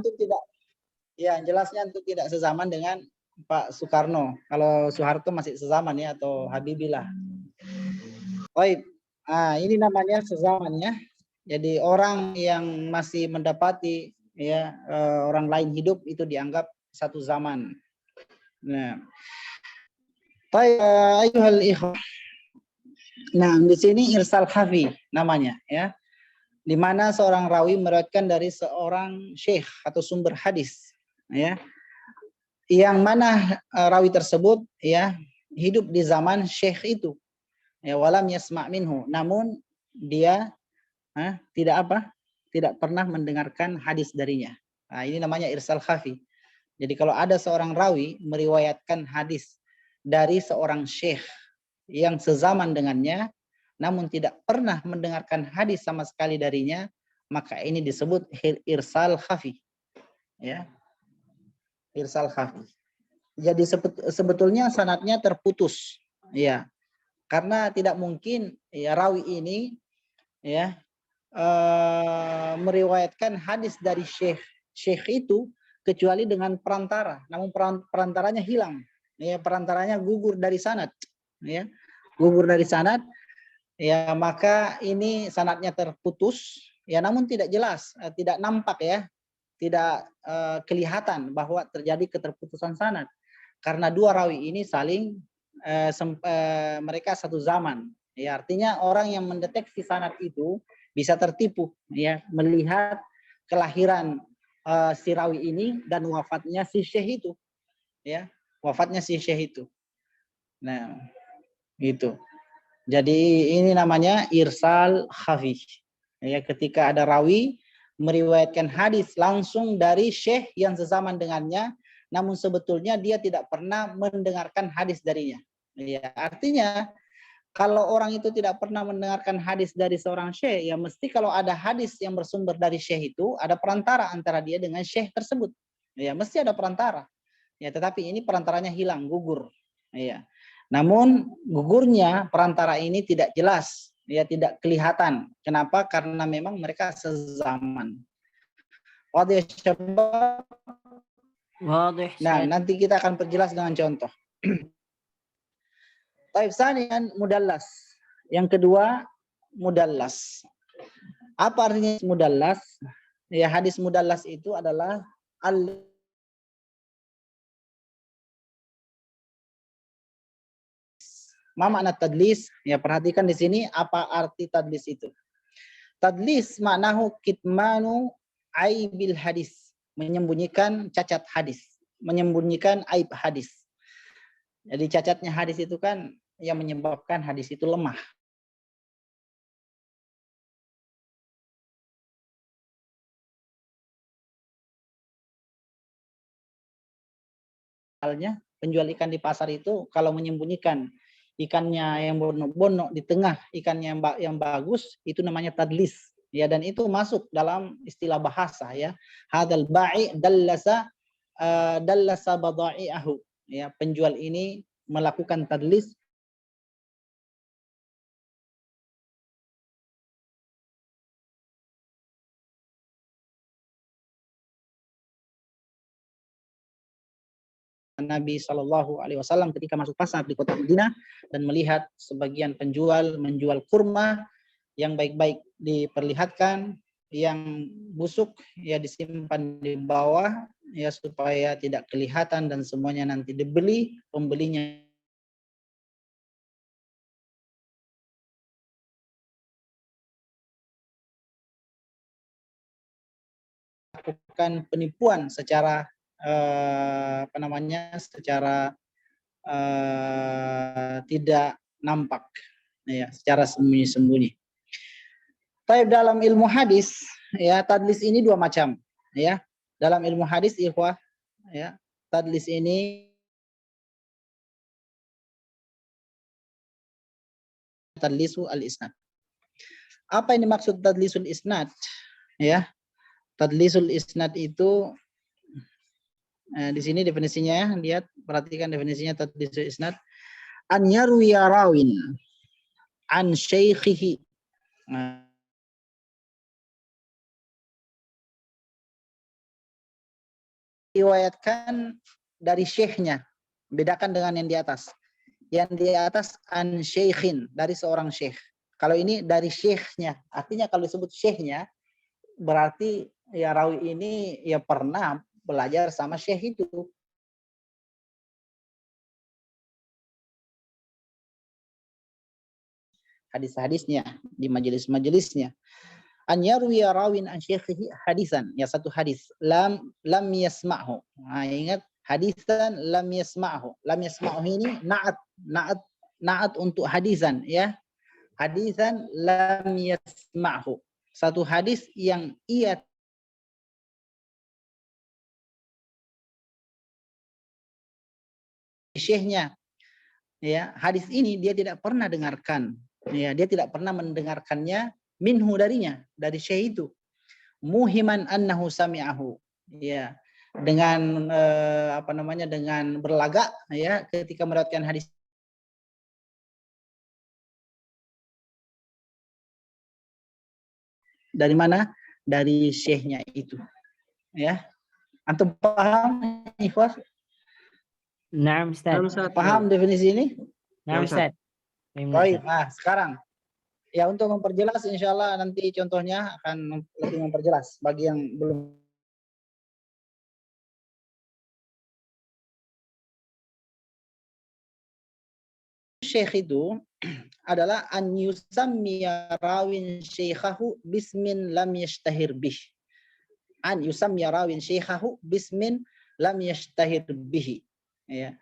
antum tidak sezaman dengan Pak Soekarno. Kalau Soeharto masih sezaman ya, atau Habibie lah. Baik. Ini namanya sezaman ya. Jadi orang yang masih mendapati ya orang lain hidup itu dianggap satu zaman. Nah, ayuhal ikhwah. Nah, di sini irsal khafi namanya ya. Di mana seorang rawi meriwayatkan dari seorang syekh atau sumber hadis ya. Yang mana rawi tersebut ya hidup di zaman syekh itu. Ya, walam yasma' minhu. Namun dia tidak pernah mendengarkan hadis darinya. Nah, ini namanya irsal khafi. Jadi kalau ada seorang rawi meriwayatkan hadis dari seorang syekh yang sezaman dengannya, namun tidak pernah mendengarkan hadis sama sekali darinya, maka ini disebut irsal khafi. Ya, irsal khafi. Jadi sebetulnya sanadnya terputus, ya, karena tidak mungkin ya rawi ini ya meriwayatkan hadis dari syekh itu kecuali dengan perantara, namun perantaranya hilang, ya, perantaranya gugur dari sanad, ya, gugur dari sanad, ya, maka ini sanadnya terputus, ya, namun tidak jelas, tidak nampak ya, tidak kelihatan bahwa terjadi keterputusan sanad, karena dua rawi ini saling mereka satu zaman, ya, artinya orang yang mendeteksi sanad itu bisa tertipu ya melihat kelahiran si rawi ini dan wafatnya si syekh itu ya, wafatnya si syekh itu. Nah, gitu. Jadi ini namanya irsal khafi. Ya, ketika ada rawi meriwayatkan hadis langsung dari syekh yang sezaman dengannya, namun sebetulnya dia tidak pernah mendengarkan hadis darinya. Ya, artinya kalau orang itu tidak pernah mendengarkan hadis dari seorang syekh, ya mesti kalau ada hadis yang bersumber dari syekh itu, ada perantara antara dia dengan syekh tersebut. Ya, mesti ada perantara. Ya, tetapi ini perantaranya hilang, gugur. Ya. Namun gugurnya perantara ini tidak jelas, ya, tidak kelihatan. Kenapa? Karena memang mereka sezaman. Nah, nanti kita akan perjelas dengan contoh. Taib sanian mudallas. Yang kedua mudallas. Apa artinya mudallas? Ya, hadis mudallas itu adalah ma makna tadlis? Ya, perhatikan di sini apa arti tadlis itu. Tadlis maknahu kitmanu aibil hadis, menyembunyikan cacat hadis, menyembunyikan aib hadis. Jadi cacatnya hadis itu kan yang menyebabkan hadis itu lemah. Halnya penjual ikan di pasar itu kalau menyembunyikan ikannya yang bonok-bonok di tengah ikannya yang bagus, itu namanya tadlis. Ya, dan itu masuk dalam istilah bahasa ya. Hadzal ba'i dallasa badai'ahu. Ya, penjual ini melakukan tadlis Nabi SAW ketika masuk pasar di kota Madinah dan melihat sebagian penjual menjual kurma yang baik-baik diperlihatkan, yang busuk ya disimpan di bawah ya supaya tidak kelihatan dan semuanya nanti dibeli, pembelinya lakukan penipuan secara secara tidak nampak ya, secara sembunyi-sembunyi. Tapi dalam ilmu hadis ya tadlis ini dua macam ya. Dalam ilmu hadis ikhwah ya, tadlis ini tadlisul al-isnad. Apa yang dimaksud tadlisul isnad? Ya. Tadlisul isnad itu di sini definisinya, lihat, perhatikan definisinya tadlisul isnad. An yarwiya rawin an syaikhihi. Riwayatkan dari syekhnya. Bedakan dengan yang di atas. Yang di atas an syaikhin, dari seorang syekh. Kalau ini dari syekhnya, artinya kalau disebut syekhnya berarti ya rawi ini ya pernah belajar sama syekh itu. Hadis-hadisnya di majelis-majelisnya. An yarwi rawin an syekhihi hadisan, ya satu hadis lam yasma'hu. Nah, ingat hadisan lam yasma'hu. Lam yasma'hu ini na'at untuk hadisan ya. Hadisan lam yasma'hu. Satu hadis yang ia syekhnya ya, hadis ini dia tidak pernah dengarkan ya, dia tidak pernah mendengarkannya minhu darinya, dari syekh itu. Muhiman annahu sami'ahu ya, dengan dengan berlagak ya ketika meriwayatkan hadis dari mana? Dari syekhnya itu ya. Antum paham ikhwah? Naam Ustaz. Paham definisi ini? Naam Ustaz. Baik, nah sekarang ya untuk memperjelas insya Allah nanti contohnya akan lebih memperjelas bagi yang belum. Syekh itu adalah an yusammiya rawin syekhahu bismin lam yashtahir bih. An yusammiya rawin syekhahu bismin lam yashtahir bihi. Ya.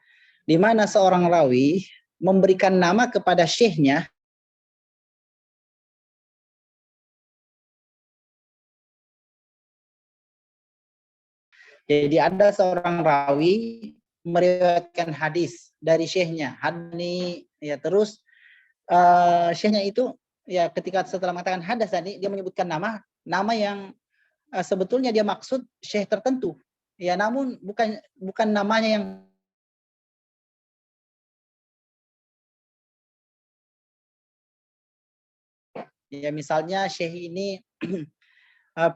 Di mana seorang rawi memberikan nama kepada syekhnya jadi ada seorang rawi meriwayatkan hadis dari syekhnya. Hadni ya terus syekhnya itu ya ketika setelah mengatakan hadas tadi dia menyebutkan nama yang sebetulnya dia maksud syekh tertentu. Ya namun bukan namanya yang ya misalnya syekh ini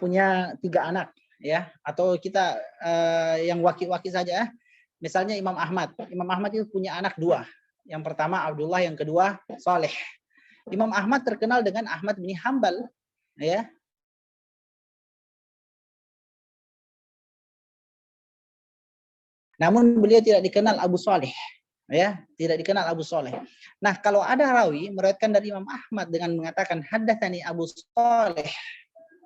punya 3 anak ya, atau kita yang waki-waki saja. Misalnya Imam Ahmad itu punya anak 2. Yang pertama Abdullah, yang kedua Saleh. Imam Ahmad terkenal dengan Ahmad bin Hambal ya. Namun beliau tidak dikenal Abu Saleh ya, tidak dikenal Abu Saleh. Nah, kalau ada rawi meriwayatkan dari Imam Ahmad dengan mengatakan haddatsani Abu Saleh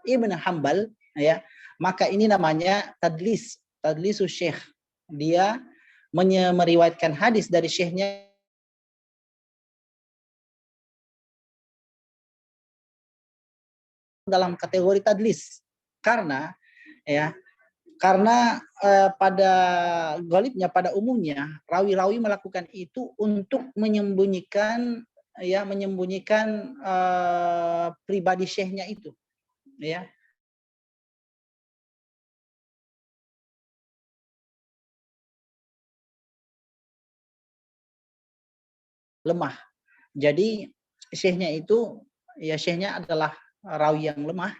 Ibn Hambal ya, maka ini namanya tadlisus syekh. Dia meriwayatkan hadis dari syekhnya dalam kategori tadlis. Karena pada ghalibnya, pada umumnya rawi-rawi melakukan itu untuk menyembunyikan pribadi syekhnya itu ya. Lemah. Jadi syekhnya itu ya, syekhnya adalah rawi yang lemah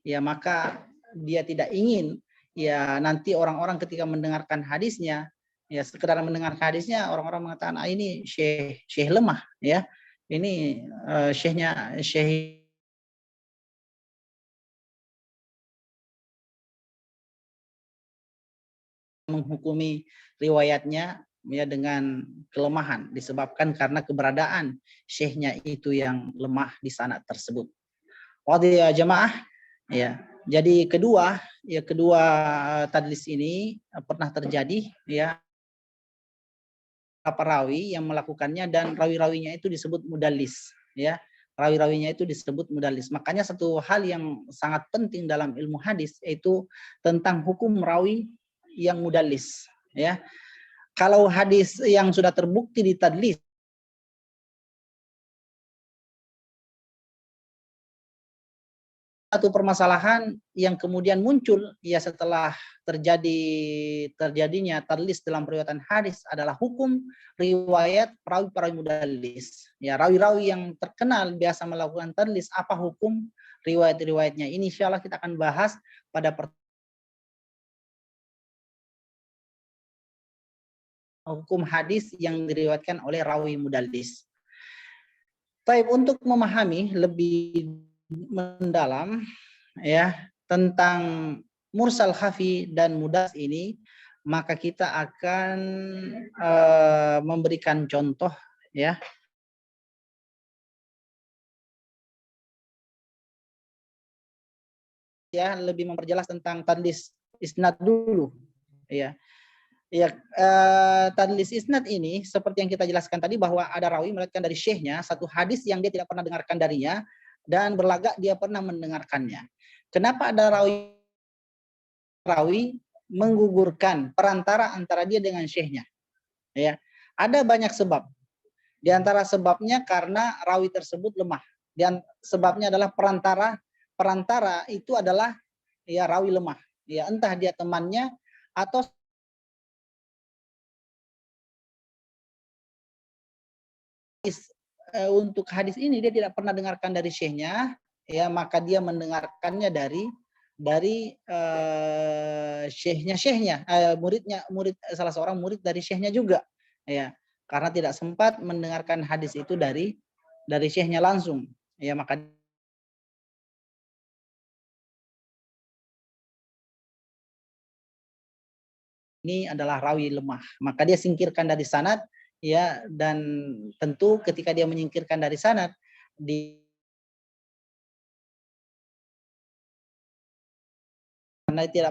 ya, maka dia tidak ingin ya nanti orang-orang ketika mendengarkan hadisnya ya, sekedar mendengar hadisnya orang-orang mengatakan ini syekh lemah ya, ini syekh menghukumi riwayatnya ya dengan kelemahan disebabkan karena keberadaan syekhnya itu yang lemah di sanad tersebut. Wadih ya jamaah ya. Jadi kedua tadlis ini pernah terjadi ya, perawi yang melakukannya dan rawi-rawinya itu disebut mudallis ya. Rawi-rawinya itu disebut mudallis. Makanya satu hal yang sangat penting dalam ilmu hadis yaitu tentang hukum rawi yang mudallis ya. Kalau hadis yang sudah terbukti ditadlis satu permasalahan yang kemudian muncul ya setelah terjadinya tadlis dalam periwayatan hadis adalah hukum riwayat perawi mudallis. Ya, rawi-rawi yang terkenal biasa melakukan tadlis, apa hukum riwayat-riwayatnya? Ini insyaallah kita akan bahas pada hukum hadis yang diriwayatkan oleh rawi mudallis. Baik, untuk memahami lebih mendalam ya tentang mursal khafi dan mudas ini, maka kita akan memberikan contoh ya. Ya, lebih memperjelas tentang tadlis isnad dulu ya. Ya, tadlis isnad ini seperti yang kita jelaskan tadi bahwa ada rawi meriwayatkan dari syekhnya satu hadis yang dia tidak pernah dengarkan darinya dan berlagak dia pernah mendengarkannya. Kenapa ada rawi menggugurkan perantara antara dia dengan syekhnya? Ya, ada banyak sebab. Di antara sebabnya karena rawi tersebut lemah. Dan sebabnya adalah perantara itu adalah ya rawi lemah. Ya, entah dia temannya atau untuk hadis ini dia tidak pernah dengarkan dari syekhnya, ya maka dia mendengarkannya dari syekhnya, murid salah seorang murid dari syekhnya juga, ya karena tidak sempat mendengarkan hadis itu dari syekhnya langsung, ya maka ini adalah rawi lemah, maka dia singkirkan dari sanad, ya dan tentu ketika dia menyingkirkan dari sanad karena tidak